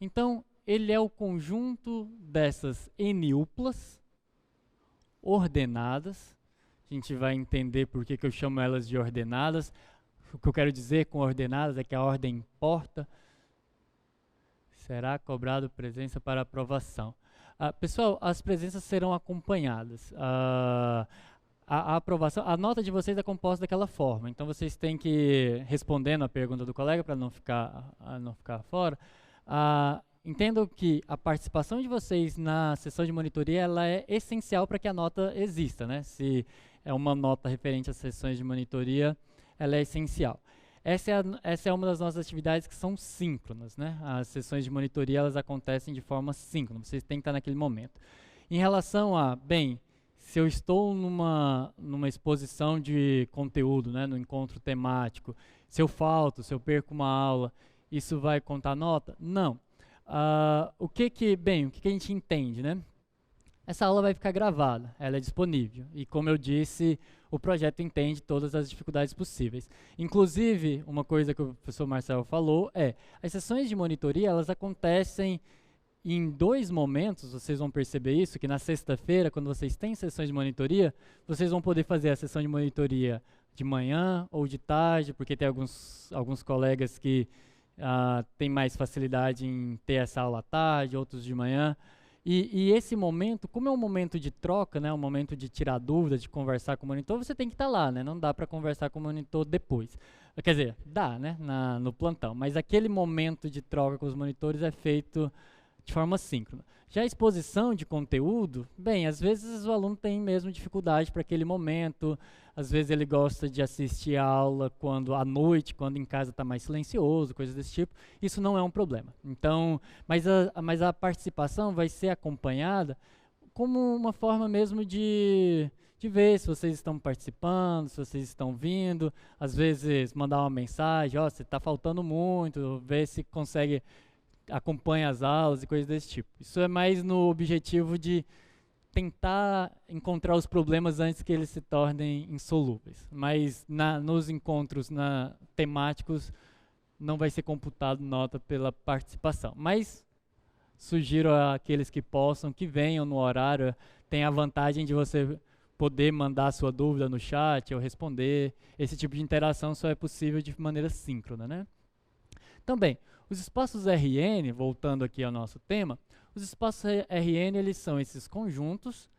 Então, ele é o conjunto dessas n-uplas ordenadas. A gente vai entender por que eu chamo elas de ordenadas. O que eu quero dizer com ordenadas é que a ordem importa. Será cobrado presença para aprovação. Pessoal, as presenças serão acompanhadas. A aprovação, a nota de vocês é composta daquela forma. Então vocês têm que, respondendo a pergunta do colega para não ficar fora, entendam que a participação de vocês na sessão de monitoria ela é essencial para que a nota exista, né? Se é uma nota referente às sessões de monitoria, ela é essencial. Essa é uma das nossas atividades que são síncronas, né? As sessões de monitoria elas acontecem de forma síncrona, vocês têm que estar naquele momento. Em relação a, bem, se eu estou numa exposição de conteúdo, né, no encontro temático, se eu falto, se eu perco uma aula, isso vai contar nota? Não. O que a gente entende, né? Essa aula vai ficar gravada, ela é disponível. E como eu disse, o projeto entende todas as dificuldades possíveis. Inclusive, uma coisa que o professor Marcelo falou as sessões de monitoria, elas acontecem em 2 momentos, vocês vão perceber isso, que na sexta-feira, quando vocês têm sessões de monitoria, vocês vão poder fazer a sessão de monitoria de manhã ou de tarde, porque tem alguns colegas que têm mais facilidade em ter essa aula à tarde, outros de manhã. E esse momento, como é um momento de troca, né, um momento de tirar dúvidas, de conversar com o monitor, você tem que estar lá, né? Não dá para conversar com o monitor depois. Quer dizer, dá, né, no plantão, mas aquele momento de troca com os monitores é feito de forma síncrona. Já a exposição de conteúdo, bem, às vezes o aluno tem mesmo dificuldade para aquele momento, às vezes ele gosta de assistir a aula à noite, quando em casa está mais silencioso, coisas desse tipo, isso não é um problema. Então, mas a participação vai ser acompanhada como uma forma mesmo de ver se vocês estão participando, se vocês estão vindo, às vezes mandar uma mensagem, você está faltando muito, ver se consegue acompanha as aulas e coisas desse tipo. Isso é mais no objetivo de tentar encontrar os problemas antes que eles se tornem insolúveis. Mas nos encontros temáticos não vai ser computado nota pela participação. Mas sugiro àqueles que possam, que venham no horário, tem a vantagem de você poder mandar a sua dúvida no chat ou responder. Esse tipo de interação só é possível de maneira síncrona, né? Também, os espaços RN, voltando aqui ao nosso tema, os espaços RN, eles são esses conjuntos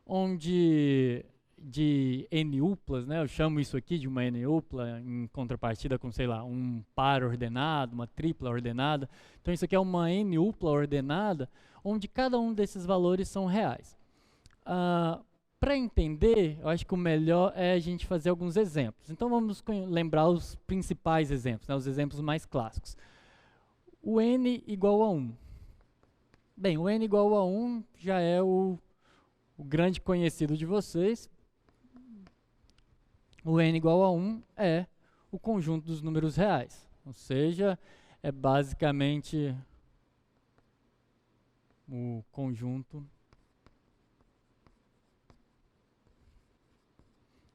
onde de N-uplas, né, eu chamo isso aqui de uma N-upla em contrapartida com, sei lá, um par ordenado, uma tripla ordenada. Então isso aqui é uma N-upla ordenada, onde cada um desses valores são reais. Para entender, eu acho que o melhor é a gente fazer alguns exemplos. Então vamos lembrar os principais exemplos, né, os exemplos mais clássicos. O n igual a 1. Bem, o n igual a 1 já é o grande conhecido de vocês. O n igual a 1 é o conjunto dos números reais. Ou seja, é basicamente o conjunto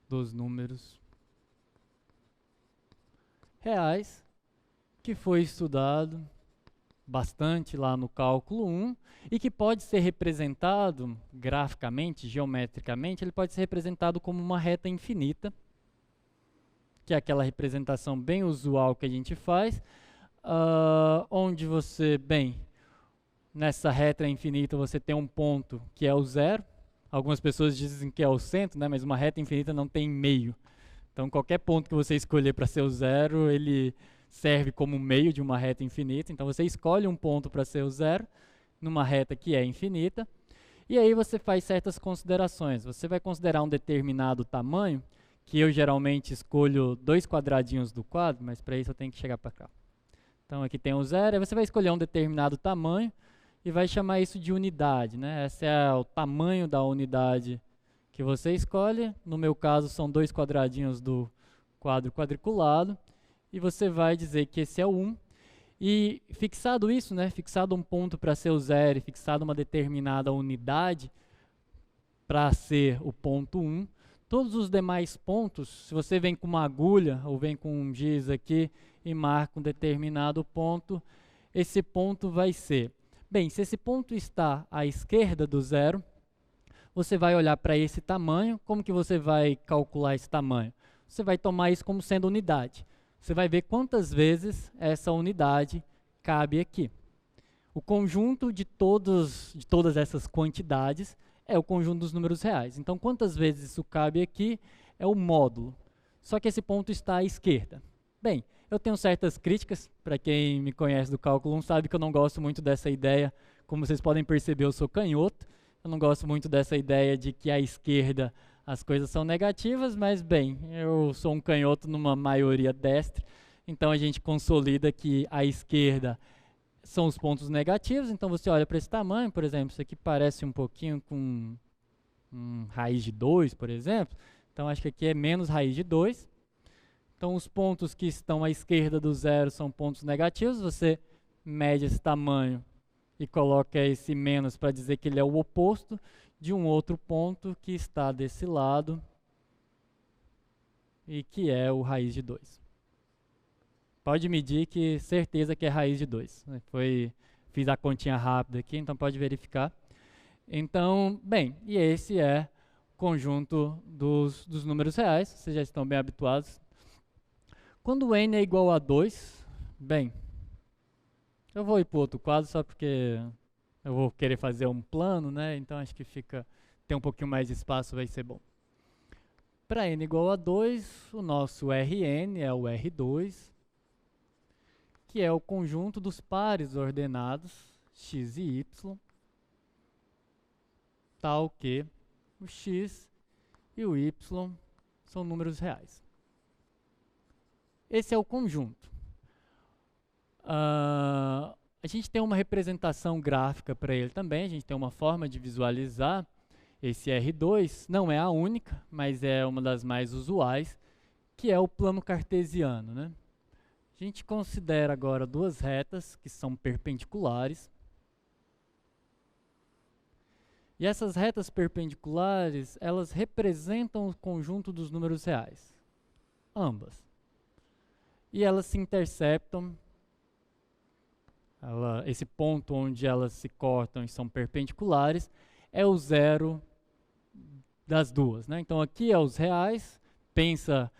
dos números reais que foi estudado bastante lá no cálculo 1 e que pode ser representado graficamente, geometricamente, ele pode ser representado como uma reta infinita, que é aquela representação bem usual que a gente faz, onde você, nessa reta infinita você tem um ponto que é o zero. Algumas pessoas dizem que é o centro, né, mas uma reta infinita não tem meio. Então qualquer ponto que você escolher para ser o zero, ele serve como meio de uma reta infinita. Então você escolhe um ponto para ser o zero, numa reta que é infinita, e aí você faz certas considerações. Você vai considerar um determinado tamanho, que eu geralmente escolho 2 quadradinhos do quadro, mas para isso eu tenho que chegar para cá. Então aqui tem o zero, aí você vai escolher um determinado tamanho e vai chamar isso de unidade, né? Esse é o tamanho da unidade que você escolhe. No meu caso são 2 quadradinhos do quadro quadriculado, e você vai dizer que esse é o 1. E fixado isso, né, fixado um ponto para ser o zero e fixado uma determinada unidade para ser o ponto 1, todos os demais pontos, se você vem com uma agulha ou vem com um giz aqui e marca um determinado ponto, esse ponto vai ser... se esse ponto está à esquerda do zero, você vai olhar para esse tamanho. Como que você vai calcular esse tamanho? Você vai tomar isso como sendo unidade. Você vai ver quantas vezes essa unidade cabe aqui. O conjunto de todas essas quantidades é o conjunto dos números reais. Então, quantas vezes isso cabe aqui é o módulo. Só que esse ponto está à esquerda. Eu tenho certas críticas. Para quem me conhece do cálculo 1 sabe que eu não gosto muito dessa ideia. Como vocês podem perceber, eu sou canhoto. Eu não gosto muito dessa ideia de que à esquerda as coisas são negativas, mas eu sou um canhoto numa maioria destra, então a gente consolida que à esquerda são os pontos negativos. Então você olha para esse tamanho, por exemplo, isso aqui parece um pouquinho com raiz de 2, por exemplo. Então, acho que aqui é menos raiz de 2. Então, os pontos que estão à esquerda do zero são pontos negativos. Você mede esse tamanho e coloca esse menos para dizer que ele é o oposto de um outro ponto que está desse lado e que é o raiz de 2. Pode medir que certeza que é raiz de 2. Fiz a continha rápida aqui, então pode verificar. Então, bem, e esse é o conjunto dos números reais, vocês já estão bem habituados. Quando n é igual a 2, bem, eu vou ir para o outro quadro só porque eu vou querer fazer um plano, né? Então acho que tem um pouquinho mais de espaço, vai ser bom. Para n igual a 2, o nosso Rn é o R2, que é o conjunto dos pares ordenados x e y, tal que o x e o y são números reais. Esse é o conjunto. A gente tem uma representação gráfica para ele também, a gente tem uma forma de visualizar esse R2, não é a única, mas é uma das mais usuais, que é o plano cartesiano, né? A gente considera agora duas retas que são perpendiculares. E essas retas perpendiculares, elas representam o conjunto dos números reais, ambas. E elas se interceptam, esse ponto onde elas se cortam e são perpendiculares, é o zero das duas, né? Então aqui é os reais, pensa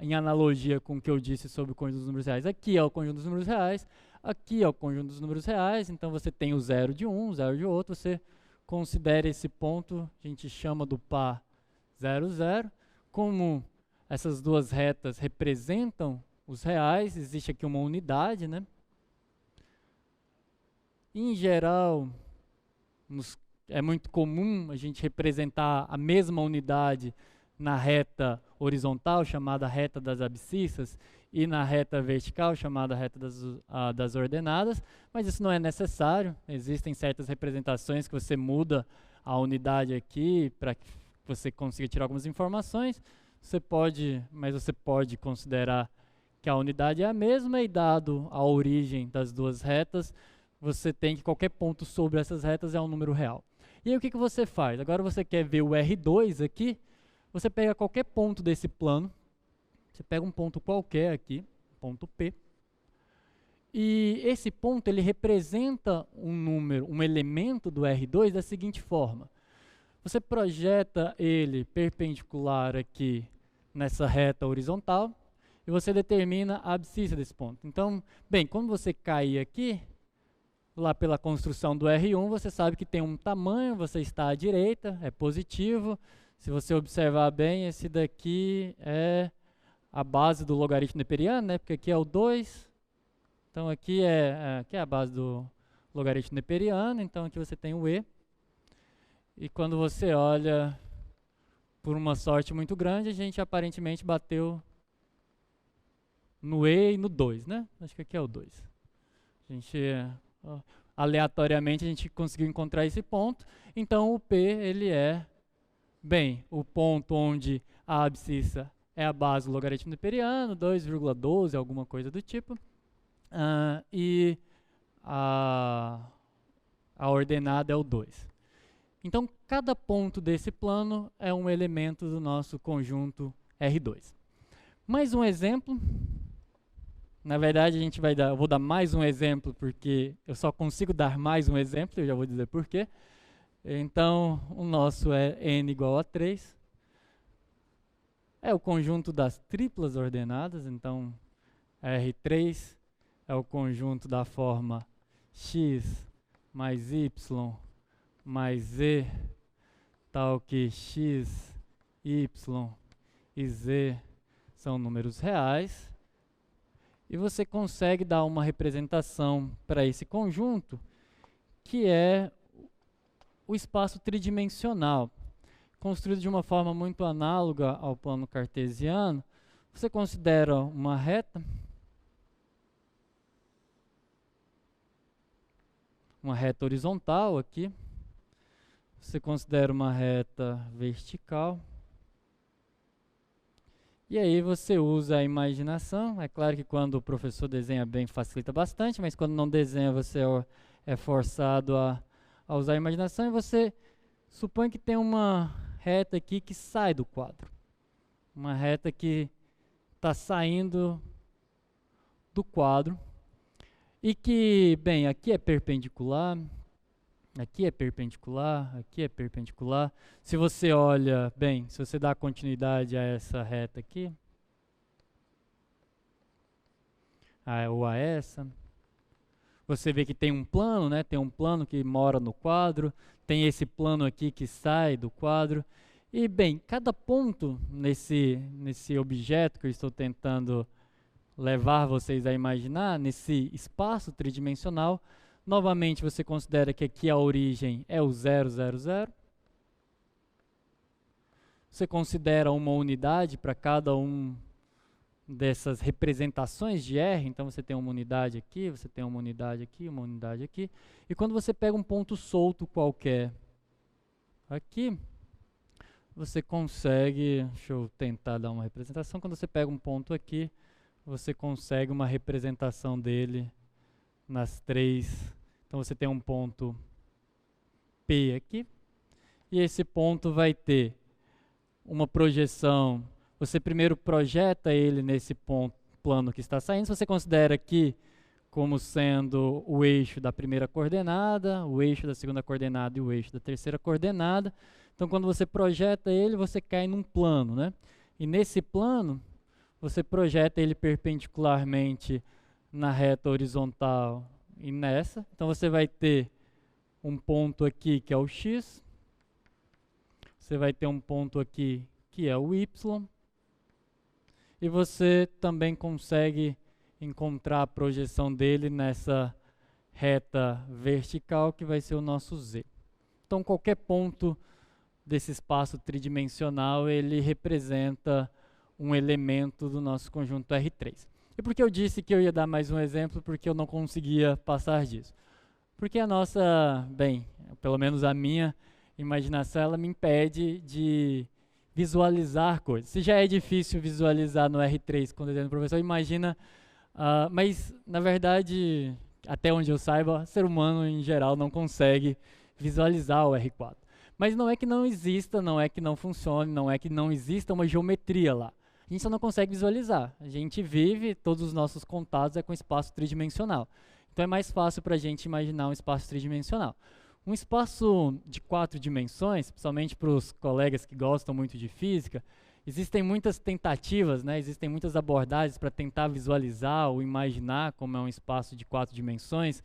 em analogia com o que eu disse sobre o conjunto dos números reais. Aqui é o conjunto dos números reais, aqui é o conjunto dos números reais, então você tem o zero de um, o zero de outro, você considera esse ponto, a gente chama do par 0, 0. Como essas duas retas representam os reais, existe aqui uma unidade, né? Em geral, é muito comum a gente representar a mesma unidade na reta horizontal, chamada reta das abscissas, e na reta vertical, chamada reta das ordenadas, mas isso não é necessário. Existem certas representações que você muda a unidade aqui para que você consiga tirar algumas informações. Mas você pode considerar que a unidade é a mesma e, dado a origem das duas retas, você tem que qualquer ponto sobre essas retas é um número real. E aí o que você faz? Agora você quer ver o R2 aqui, você pega qualquer ponto desse plano, você pega um ponto qualquer aqui, ponto P, e esse ponto ele representa um elemento do R2 da seguinte forma. Você projeta ele perpendicular aqui nessa reta horizontal e você determina a abscissa desse ponto. Então, bem, quando você cair aqui, lá pela construção do R1, você sabe que tem um tamanho, você está à direita, é positivo. Se você observar bem, esse daqui é a base do logaritmo neperiano, né? Porque aqui é o 2. Então aqui é a base do logaritmo neperiano, então aqui você tem o E. E quando você olha, por uma sorte muito grande, a gente aparentemente bateu no E e no 2, né? Acho que aqui é o 2. Aleatoriamente a gente conseguiu encontrar esse ponto. Então o P, ele é, bem, o ponto onde a abscissa é a base do logaritmo neperiano, 2,12, alguma coisa do tipo. E a ordenada é o 2. Então, cada ponto desse plano é um elemento do nosso conjunto R2. Mais um exemplo. Na verdade, eu vou dar mais um exemplo, porque eu só consigo dar mais um exemplo, eu já vou dizer por quê. Então, o nosso é n igual a 3. É o conjunto das triplas ordenadas, então R3 é o conjunto da forma x mais y mais z, tal que x, y e z são números reais. E você consegue dar uma representação para esse conjunto, que é o espaço tridimensional. Construído de uma forma muito análoga ao plano cartesiano, você considera uma reta horizontal aqui, Você considera uma reta vertical. E aí você usa a imaginação. É claro que quando o professor desenha bem facilita bastante, mas quando não desenha você é forçado a usar a imaginação. E você supõe que tem uma reta aqui que sai do quadro. Uma reta que está saindo do quadro. E que, bem, aqui é perpendicular. Aqui é perpendicular, aqui é perpendicular. Se você olha, bem, se você dá continuidade a essa reta aqui, ou a essa, você vê que tem um plano, né? Tem um plano que mora no quadro, tem esse plano aqui que sai do quadro. E, bem, cada ponto nesse objeto que eu estou tentando levar vocês a imaginar, nesse espaço tridimensional, novamente, você considera que aqui a origem é o 0, 0, 0. Você considera uma unidade para cada um dessas representações de R. Então, você tem uma unidade aqui, você tem uma unidade aqui, uma unidade aqui. E quando você pega um ponto solto qualquer aqui, você consegue... Deixa eu tentar dar uma representação. Quando você pega um ponto aqui, você consegue uma representação dele nas três. Então você tem um ponto P aqui, e esse ponto vai ter uma projeção. Você primeiro projeta ele nesse plano que está saindo. Se você considera aqui como sendo o eixo da primeira coordenada, o eixo da segunda coordenada e o eixo da terceira coordenada. Então quando você projeta ele, você cai num plano, né? E nesse plano, você projeta ele perpendicularmente na reta horizontal e nessa. Então você vai ter um ponto aqui que é o X. Você vai ter um ponto aqui que é o Y. E você também consegue encontrar a projeção dele nessa reta vertical que vai ser o nosso Z. Então qualquer ponto desse espaço tridimensional, ele representa um elemento do nosso conjunto R3. E por que eu disse que eu ia dar mais um exemplo? Porque eu não conseguia passar disso. Porque a nossa, bem, pelo menos a minha imaginação, ela me impede de visualizar coisas. Se já é difícil visualizar no R3 com o desenho do professor, imagina... mas, na verdade, até onde eu saiba, o ser humano em geral não consegue visualizar o R4. Mas não é que não exista, não é que não funcione, não é que não exista uma geometria lá. A gente só não consegue visualizar. A gente vive, todos os nossos contatos é com espaço tridimensional. Então é mais fácil para a gente imaginar um espaço tridimensional. Um espaço de 4 dimensões, principalmente para os colegas que gostam muito de física, existem muitas tentativas, né? Existem muitas abordagens para tentar visualizar ou imaginar como é um espaço de 4 dimensões.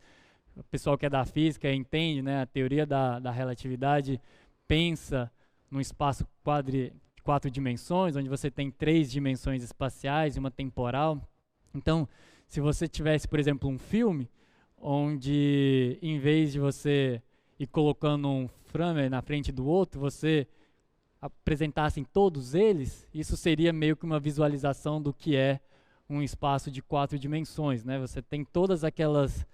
O pessoal que é da física entende, né? A teoria da relatividade pensa num espaço de 4 dimensões, onde você tem 3 dimensões espaciais e uma temporal. Então, se você tivesse, por exemplo, um filme, onde em vez de você ir colocando um frame na frente do outro, você apresentasse todos eles, isso seria meio que uma visualização do que é um espaço de 4 dimensões, né? Você tem todas aquelas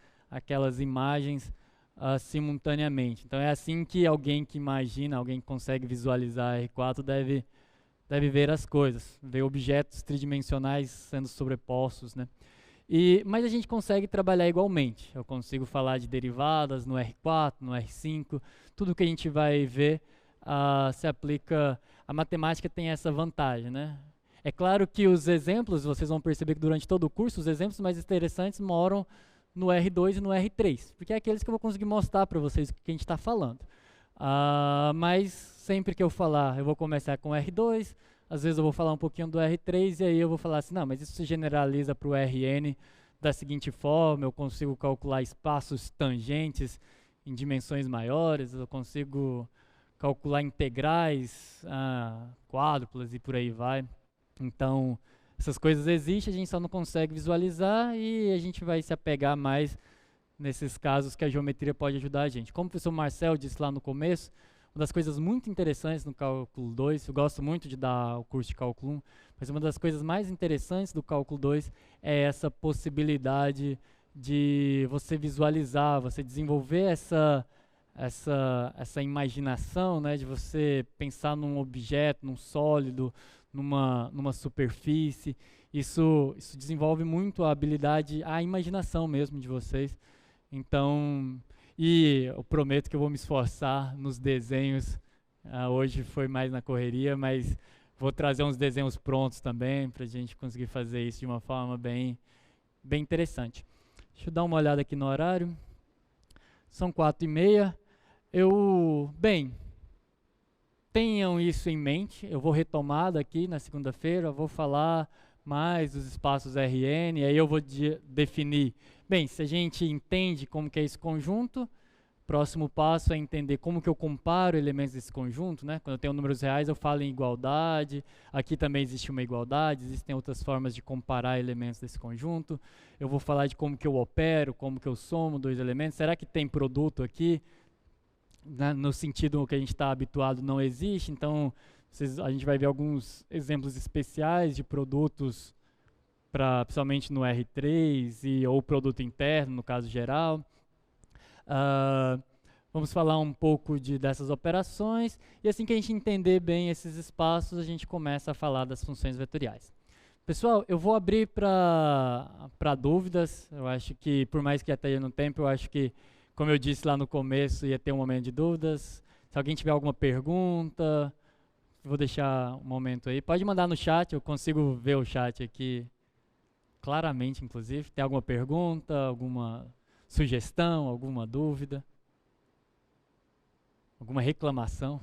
imagens simultaneamente. Então é assim que alguém que imagina, alguém que consegue visualizar R4 deve ver as coisas, ver objetos tridimensionais sendo sobrepostos, né? Mas a gente consegue trabalhar igualmente. Eu consigo falar de derivadas no R4, no R5, tudo que a gente vai ver se aplica. A matemática tem essa vantagem, né? É claro que os exemplos, vocês vão perceber que durante todo o curso, os exemplos mais interessantes moram no R2 e no R3, porque é aqueles que eu vou conseguir mostrar para vocês o que a gente está falando. Mas sempre que eu falar, eu vou começar com o R2, às vezes eu vou falar um pouquinho do R3 e aí eu vou falar assim, não, mas isso se generaliza para o Rn da seguinte forma, eu consigo calcular espaços tangentes em dimensões maiores, eu consigo calcular integrais, quádruplas e por aí vai. Então, essas coisas existem, a gente só não consegue visualizar e a gente vai se apegar mais nesses casos que a geometria pode ajudar a gente. Como o professor Marcel disse lá no começo, uma das coisas muito interessantes no Cálculo 2, eu gosto muito de dar o curso de Cálculo 1, mas uma das coisas mais interessantes do Cálculo 2 é essa possibilidade de você visualizar, você desenvolver essa imaginação, né, de você pensar num objeto, num sólido, numa superfície. Isso desenvolve muito a habilidade, a imaginação mesmo de vocês. Então, e eu prometo que eu vou me esforçar nos desenhos. Hoje foi mais na correria, mas vou trazer uns desenhos prontos também para a gente conseguir fazer isso de uma forma bem interessante. Deixa eu dar uma olhada aqui no horário. São 4h30. Bem, tenham isso em mente. Eu vou retomar daqui na segunda-feira, vou falar mais dos espaços RN, aí eu vou definir. Bem, se a gente entende como que é esse conjunto, próximo passo é entender como que eu comparo elementos desse conjunto, né? Quando eu tenho números reais, eu falo em igualdade. Aqui também existe uma igualdade, existem outras formas de comparar elementos desse conjunto. Eu vou falar de como que eu opero, como que eu somo dois elementos. Será que tem produto aqui? No sentido que a gente está habituado, não existe. Então, a gente vai ver alguns exemplos especiais de produtos, principalmente no R3, ou produto interno, no caso geral. Vamos falar um pouco dessas operações, e assim que a gente entender bem esses espaços, a gente começa a falar das funções vetoriais. Pessoal, eu vou abrir para dúvidas. Eu acho que, por mais que até no tempo, eu acho que, como eu disse lá no começo, ia ter um momento de dúvidas. Se alguém tiver alguma pergunta, vou deixar um momento aí. Pode mandar no chat, eu consigo ver o chat aqui claramente, inclusive. Tem alguma pergunta, alguma sugestão, alguma dúvida? Alguma reclamação?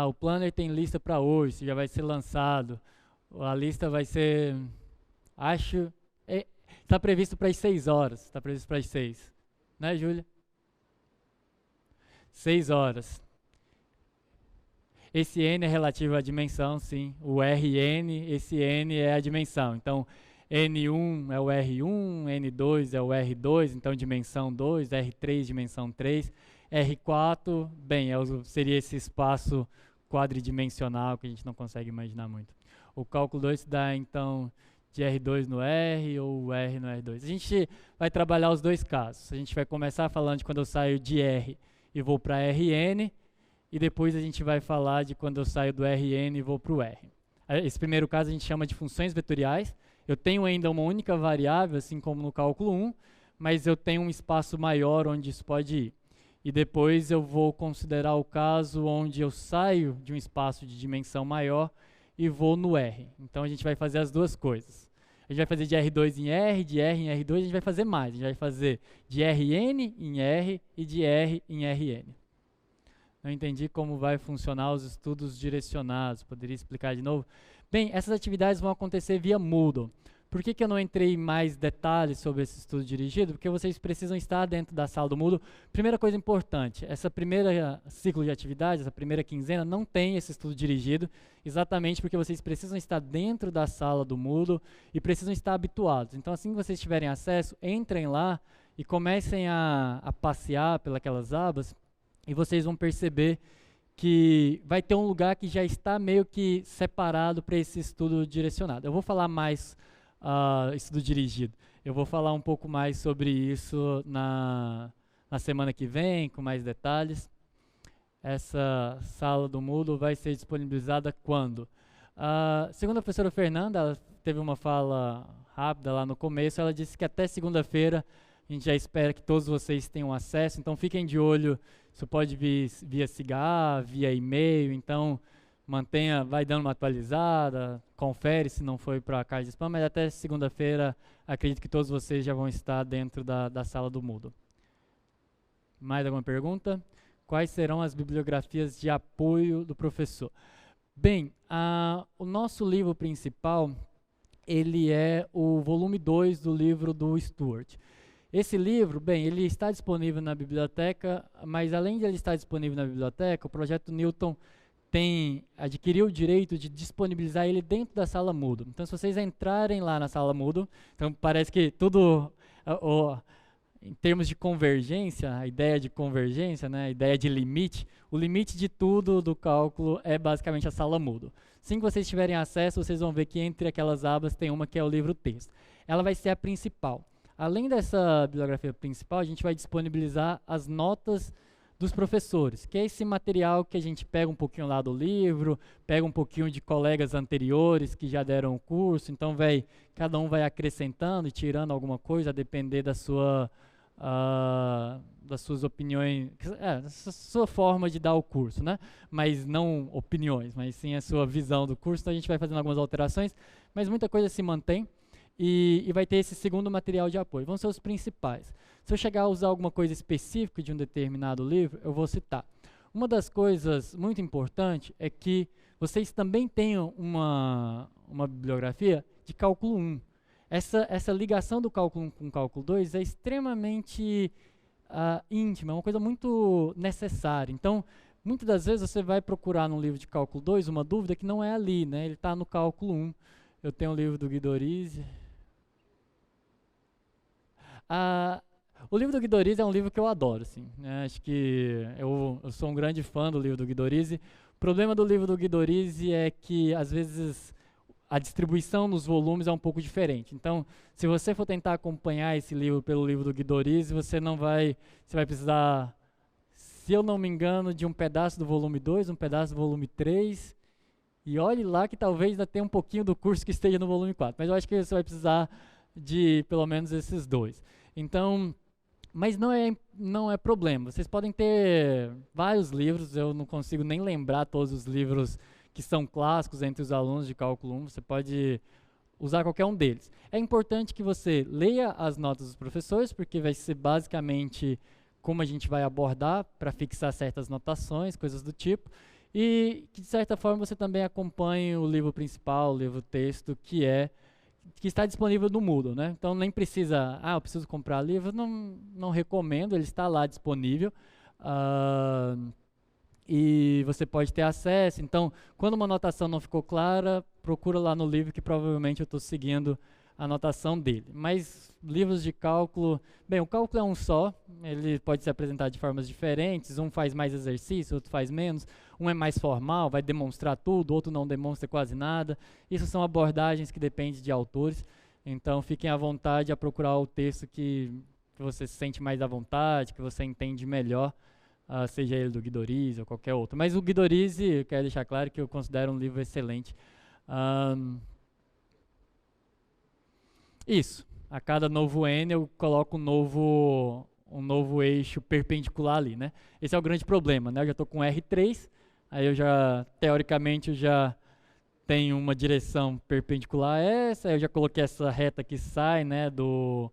O planner tem lista para hoje, já vai ser lançado. A lista vai ser, está previsto para as 6 horas, está previsto para as 6. Né, Júlia? 6 horas. Esse N é relativo à dimensão, sim. O Rn, esse N é a dimensão. Então, N1 é o R1, N2 é o R2, então dimensão 2, R3, dimensão 3. R4, bem, seria esse espaço quadridimensional que a gente não consegue imaginar muito. O cálculo 2 se dá, então, de R2 no R ou R no R2. A gente vai trabalhar os dois casos. A gente vai começar falando de quando eu saio de R e vou para Rn, e depois a gente vai falar de quando eu saio do Rn e vou para o R. Esse primeiro caso a gente chama de funções vetoriais. Eu tenho ainda uma única variável, assim como no cálculo 1, mas eu tenho um espaço maior onde isso pode ir. E depois eu vou considerar o caso onde eu saio de um espaço de dimensão maior e vou no R. Então a gente vai fazer as duas coisas. A gente vai fazer de R2 em R, de R em R2, a gente vai fazer mais. A gente vai fazer de Rn em R e de R em Rn. Não entendi como vai funcionar os estudos direcionados. Poderia explicar de novo? Bem, essas atividades vão acontecer via Moodle. Por que eu não entrei em mais detalhes sobre esse estudo dirigido? Porque vocês precisam estar dentro da sala do Moodle. Primeira coisa importante, essa primeira ciclo de atividades, essa primeira quinzena, não tem esse estudo dirigido, exatamente porque vocês precisam estar dentro da sala do Moodle e precisam estar habituados. Então, assim que vocês tiverem acesso, entrem lá e comecem a passear pelas abas, e vocês vão perceber que vai ter um lugar que já está meio que separado para esse estudo direcionado. Eu vou falar mais estudo dirigido. Eu vou falar um pouco mais sobre isso na semana que vem, com mais detalhes. Essa sala do Moodle vai ser disponibilizada quando? Segundo a professora Fernanda, ela teve uma fala rápida lá no começo, ela disse que até segunda-feira a gente já espera que todos vocês tenham acesso, então fiquem de olho. Isso pode vir via SIGA, via e-mail, então vai dando uma atualizada, confere se não foi para a caixa de spam, mas até segunda-feira acredito que todos vocês já vão estar dentro da sala do Moodle. Mais alguma pergunta? Quais serão as bibliografias de apoio do professor? Bem, o nosso livro principal, ele é o volume 2 do livro do Stuart. Esse livro, bem, ele está disponível na biblioteca, mas além de ele estar disponível na biblioteca, o Projeto Newton adquiriu o direito de disponibilizar ele dentro da sala Moodle. Então, se vocês entrarem lá na sala Moodle, então parece que tudo, em termos de convergência, a ideia de convergência, né, a ideia de limite, o limite de tudo do cálculo é basicamente a sala Moodle. Assim que vocês tiverem acesso, vocês vão ver que entre aquelas abas tem uma que é o livro texto. Ela vai ser a principal. além dessa bibliografia principal, a gente vai disponibilizar as notas dos professores, que é esse material que a gente pega um pouquinho lá do livro, pega um pouquinho de colegas anteriores que já deram o curso, então cada um vai acrescentando e tirando alguma coisa, a depender da sua, das suas opiniões, da sua forma de dar o curso, né? Mas não opiniões, mas sim a sua visão do curso, então a gente vai fazendo algumas alterações, mas muita coisa se mantém. E vai ter esse segundo material de apoio. Vão ser os principais. Se eu chegar a usar alguma coisa específica de um determinado livro, eu vou citar. Uma das coisas muito importantes é que vocês também tenham uma bibliografia de cálculo 1. Essa ligação do cálculo 1 com o cálculo 2 é extremamente íntima, é uma coisa muito necessária. Então, muitas das vezes você vai procurar no livro de cálculo 2 uma dúvida que não é ali, né? Ele está no cálculo 1. Eu tenho um livro do Guidorizzi. O livro do Guidorizzi é um livro que eu adoro, assim, né? Acho que eu sou um grande fã do livro do Guidorizzi. O problema do livro do Guidorizzi é que, às vezes, a distribuição nos volumes é um pouco diferente. Então, se você for tentar acompanhar esse livro pelo livro do Guidorizzi, você vai precisar, se eu não me engano, de um pedaço do volume 2, um pedaço do volume 3, e olhe lá que talvez ainda tenha um pouquinho do curso que esteja no volume 4, mas eu acho que você vai precisar de pelo menos esses dois. Então, mas não é problema. Vocês podem ter vários livros, eu não consigo nem lembrar todos os livros que são clássicos entre os alunos de cálculo 1, você pode usar qualquer um deles. É importante que você leia as notas dos professores, porque vai ser basicamente como a gente vai abordar para fixar certas notações, coisas do tipo, e que de certa forma você também acompanhe o livro principal, o livro texto, que está disponível no Moodle, né? Então nem precisa, eu preciso comprar livro, não recomendo, ele está lá disponível. E você pode ter acesso. Então, quando uma anotação não ficou clara, procura lá no livro que provavelmente eu estou seguindo a anotação dele. Mas livros de cálculo, bem, o cálculo é um só, ele pode se apresentar de formas diferentes, um faz mais exercício, outro faz menos, um é mais formal, vai demonstrar tudo, outro não demonstra quase nada. Isso são abordagens que dependem de autores, então fiquem à vontade a procurar o texto que você se sente mais à vontade, que você entende melhor, seja ele do Guidorizzi ou qualquer outro. Mas o Guidorizzi, eu quero deixar claro que eu considero um livro excelente. Isso, a cada novo N eu coloco um novo eixo perpendicular ali, né? Esse é o grande problema, né? Eu já estou com R3, aí teoricamente, eu já tenho uma direção perpendicular a essa, aí eu já coloquei essa reta que sai, né, do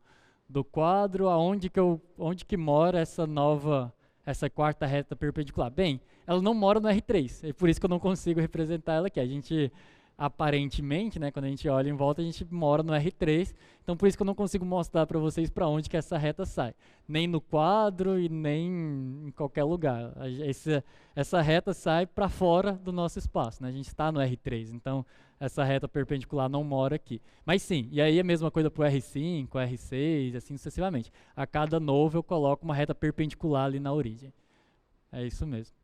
quadro, onde que mora essa quarta reta perpendicular? Bem, ela não mora no R3, é por isso que eu não consigo representar ela aqui. A gente, aparentemente, né, quando a gente olha em volta, a gente mora no R3, então por isso que eu não consigo mostrar para vocês para onde que essa reta sai. Nem no quadro e nem em qualquer lugar. Essa reta sai para fora do nosso espaço, né? A gente está no R3, então essa reta perpendicular não mora aqui. Mas sim, e aí a mesma coisa para o R5, R6, assim sucessivamente. A cada novo eu coloco uma reta perpendicular ali na origem. É isso mesmo.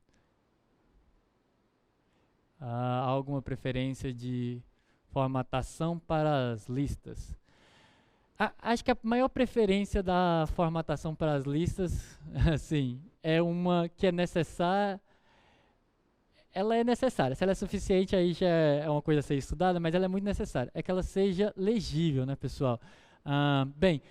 Há alguma preferência de formatação para as listas? Acho que a maior preferência da formatação para as listas, assim, é uma que é necessária. Ela é necessária. Se ela é suficiente, aí já é uma coisa a ser estudada, mas ela é muito necessária. É que ela seja legível, né, pessoal? Bem,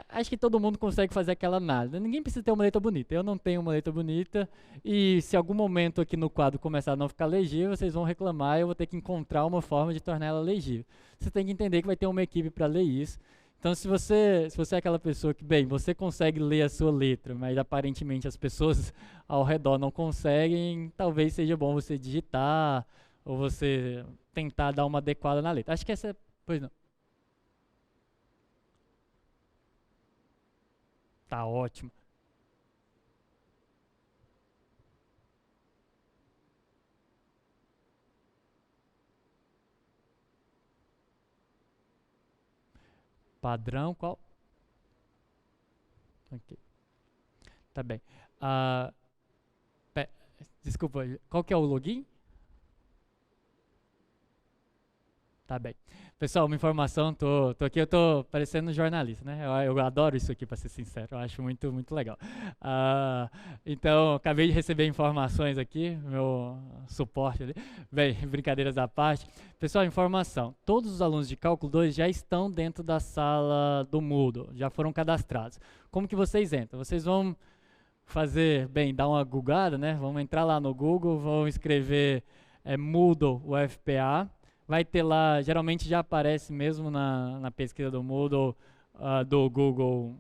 acho que todo mundo consegue fazer aquela análise. Ninguém precisa ter uma letra bonita. Eu não tenho uma letra bonita e se algum momento aqui no quadro começar a não ficar legível, vocês vão reclamar e eu vou ter que encontrar uma forma de tornar ela legível. Você tem que entender que vai ter uma equipe para ler isso. Então, se você é aquela pessoa que, bem, você consegue ler a sua letra, mas aparentemente as pessoas ao redor não conseguem, talvez seja bom você digitar ou você tentar dar uma adequada na letra. Acho que essa é... Pois não. Tá ótimo. Padrão, qual? Ok. Tá bem. Desculpa, qual que é o login? Tá bem. Pessoal, uma informação, tô aqui, eu tô parecendo jornalista, né? Eu adoro isso aqui, para ser sincero, eu acho muito, muito legal. Então, acabei de receber informações aqui, meu suporte ali. Bem, brincadeiras à parte. Pessoal, informação, todos os alunos de Cálculo 2 já estão dentro da sala do Moodle, já foram cadastrados. Como que vocês entram? Vocês vão fazer, bem, dar uma googada, né? Vamos entrar lá no Google, vão escrever Moodle UFPA. Vai ter lá, geralmente já aparece mesmo na pesquisa do Moodle, do Google,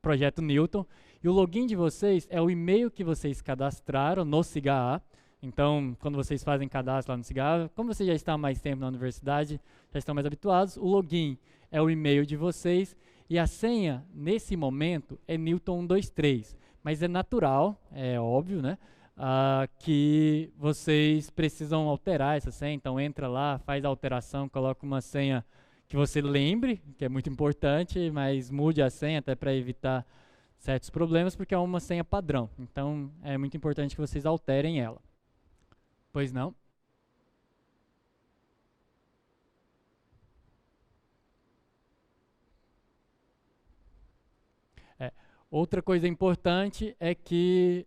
Projeto Newton. E o login de vocês é o e-mail que vocês cadastraram no SIGA. Então, quando vocês fazem cadastro lá no SIGA, como você já está há mais tempo na universidade, já estão mais habituados, o login é o e-mail de vocês e a senha, nesse momento, é Newton 123. Mas é natural, é óbvio, né? Que vocês precisam alterar essa senha, então entra lá, faz a alteração, coloca uma senha que você lembre, que é muito importante, mas mude a senha até para evitar certos problemas, porque é uma senha padrão, então é muito importante que vocês alterem ela. Pois não? Outra coisa importante é que,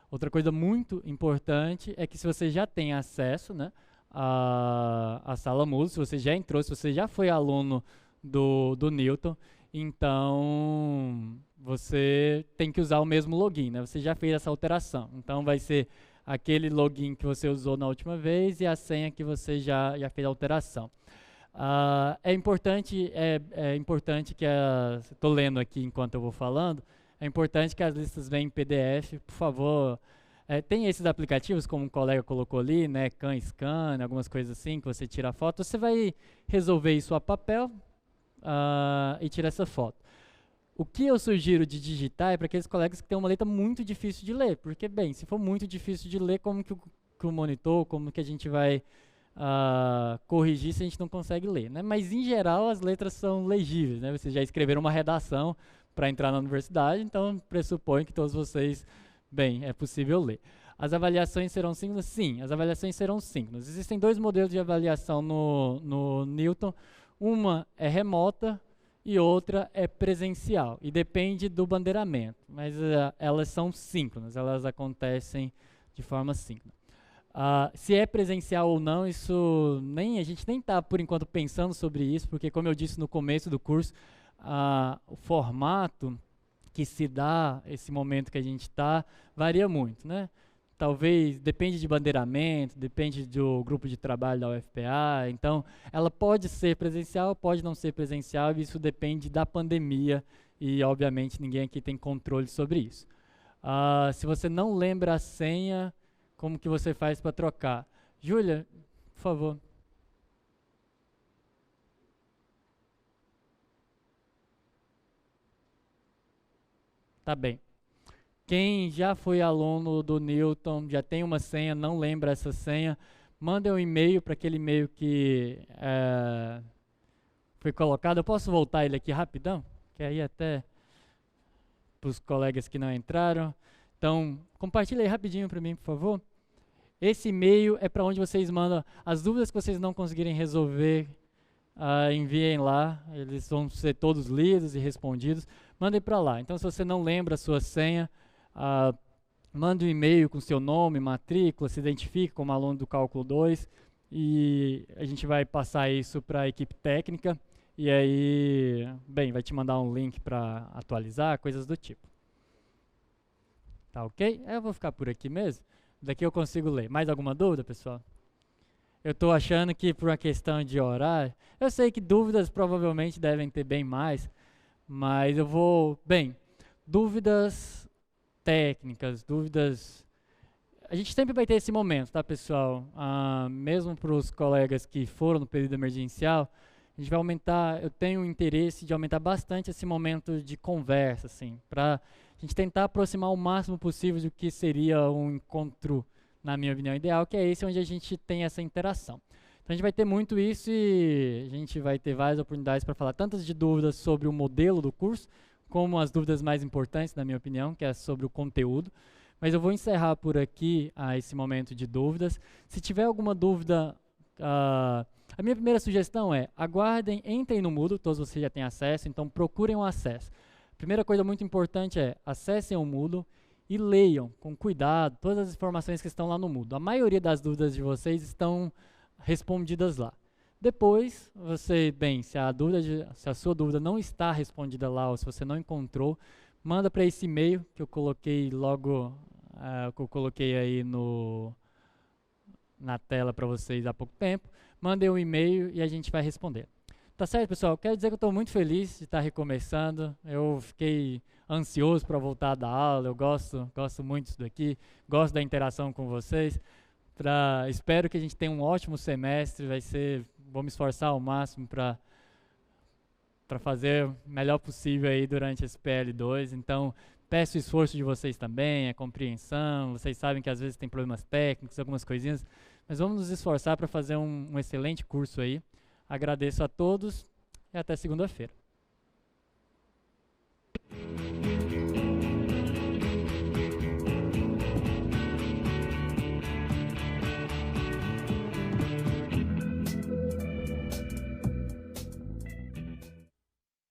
outra coisa muito importante é que se você já tem acesso, né, à sala Moodle, se você já entrou, se você já foi aluno do Newton, então você tem que usar o mesmo login, né, você já fez essa alteração. Então vai ser aquele login que você usou na última vez e a senha que você já fez a alteração. É importante que estou lendo aqui enquanto eu vou falando, é importante que as listas venham em PDF, por favor. Tem esses aplicativos, como um colega colocou ali, né, CanScan, algumas coisas assim, que você tira a foto, você vai resolver isso a papel e tira essa foto. O que eu sugiro de digitar é para aqueles colegas que têm uma letra muito difícil de ler, porque, bem, se for muito difícil de ler, como que o monitor, como que a gente vai corrigir se a gente não consegue ler, né? Mas em geral as letras são legíveis, né? Vocês já escreveram uma redação para entrar na universidade, então pressupõe que todos vocês, bem, é possível ler. As avaliações serão síncronas? Sim, as avaliações serão síncronas. Existem dois modelos de avaliação no Newton, uma é remota e outra é presencial, e depende do bandeiramento, mas elas são síncronas, elas acontecem de forma síncrona. Se é presencial ou não, isso a gente nem está, por enquanto, pensando sobre isso, porque, como eu disse no começo do curso, o formato que se dá, esse momento que a gente está, varia muito, né? Talvez, depende de bandeiramento, depende do grupo de trabalho da UFPA, então, ela pode ser presencial, pode não ser presencial, e isso depende da pandemia, e, obviamente, ninguém aqui tem controle sobre isso. Se você não lembra a senha, como que você faz para trocar? Júlia, por favor. Tá bem. Quem já foi aluno do Newton, já tem uma senha, não lembra essa senha, manda um e-mail para aquele e-mail que foi colocado. Eu posso voltar ele aqui rapidão? Que aí até para os colegas que não entraram. Então, compartilha aí rapidinho para mim, por favor. Esse e-mail é para onde vocês mandam as dúvidas que vocês não conseguirem resolver, enviem lá, eles vão ser todos lidos e respondidos, mandem para lá. Então, se você não lembra a sua senha, manda um e-mail com seu nome, matrícula, se identifique como aluno do Cálculo 2 e a gente vai passar isso para a equipe técnica e aí, bem, vai te mandar um link para atualizar, coisas do tipo. Tá ok? Eu vou ficar por aqui mesmo. Daqui eu consigo ler. Mais alguma dúvida, pessoal? Eu estou achando que por uma questão de horário, eu sei que dúvidas provavelmente devem ter bem mais, mas eu vou... Bem, dúvidas técnicas, dúvidas... A gente sempre vai ter esse momento, tá, pessoal? Mesmo para os colegas que foram no período emergencial, a gente vai aumentar, eu tenho o interesse de aumentar bastante esse momento de conversa, assim, para a gente tentar aproximar o máximo possível do que seria um encontro, na minha opinião, ideal, que é esse onde a gente tem essa interação. Então a gente vai ter muito isso e a gente vai ter várias oportunidades para falar tantas de dúvidas sobre o modelo do curso, como as dúvidas mais importantes, na minha opinião, que é sobre o conteúdo. Mas eu vou encerrar por aqui esse momento de dúvidas. Se tiver alguma dúvida A minha primeira sugestão é, aguardem, entrem no Moodle, todos vocês já têm acesso, então procurem um acesso. A primeira coisa muito importante é, acessem o Moodle e leiam com cuidado todas as informações que estão lá no Moodle. A maioria das dúvidas de vocês estão respondidas lá. Depois, se a sua dúvida não está respondida lá, ou se você não encontrou, manda para esse e-mail que eu coloquei aí na tela para vocês há pouco tempo. Mandem um e-mail e a gente vai responder. Tá certo, pessoal? Quero dizer que eu estou muito feliz de estar recomeçando. Eu fiquei ansioso para voltar a dar aula. Eu gosto muito disso daqui. Gosto da interação com vocês. Espero que a gente tenha um ótimo semestre. Vou me esforçar ao máximo para fazer o melhor possível aí durante esse PL2. Então, peço o esforço de vocês também, a compreensão. Vocês sabem que às vezes tem problemas técnicos, algumas coisinhas. Mas vamos nos esforçar para fazer um excelente curso aí. Agradeço a todos e até segunda-feira.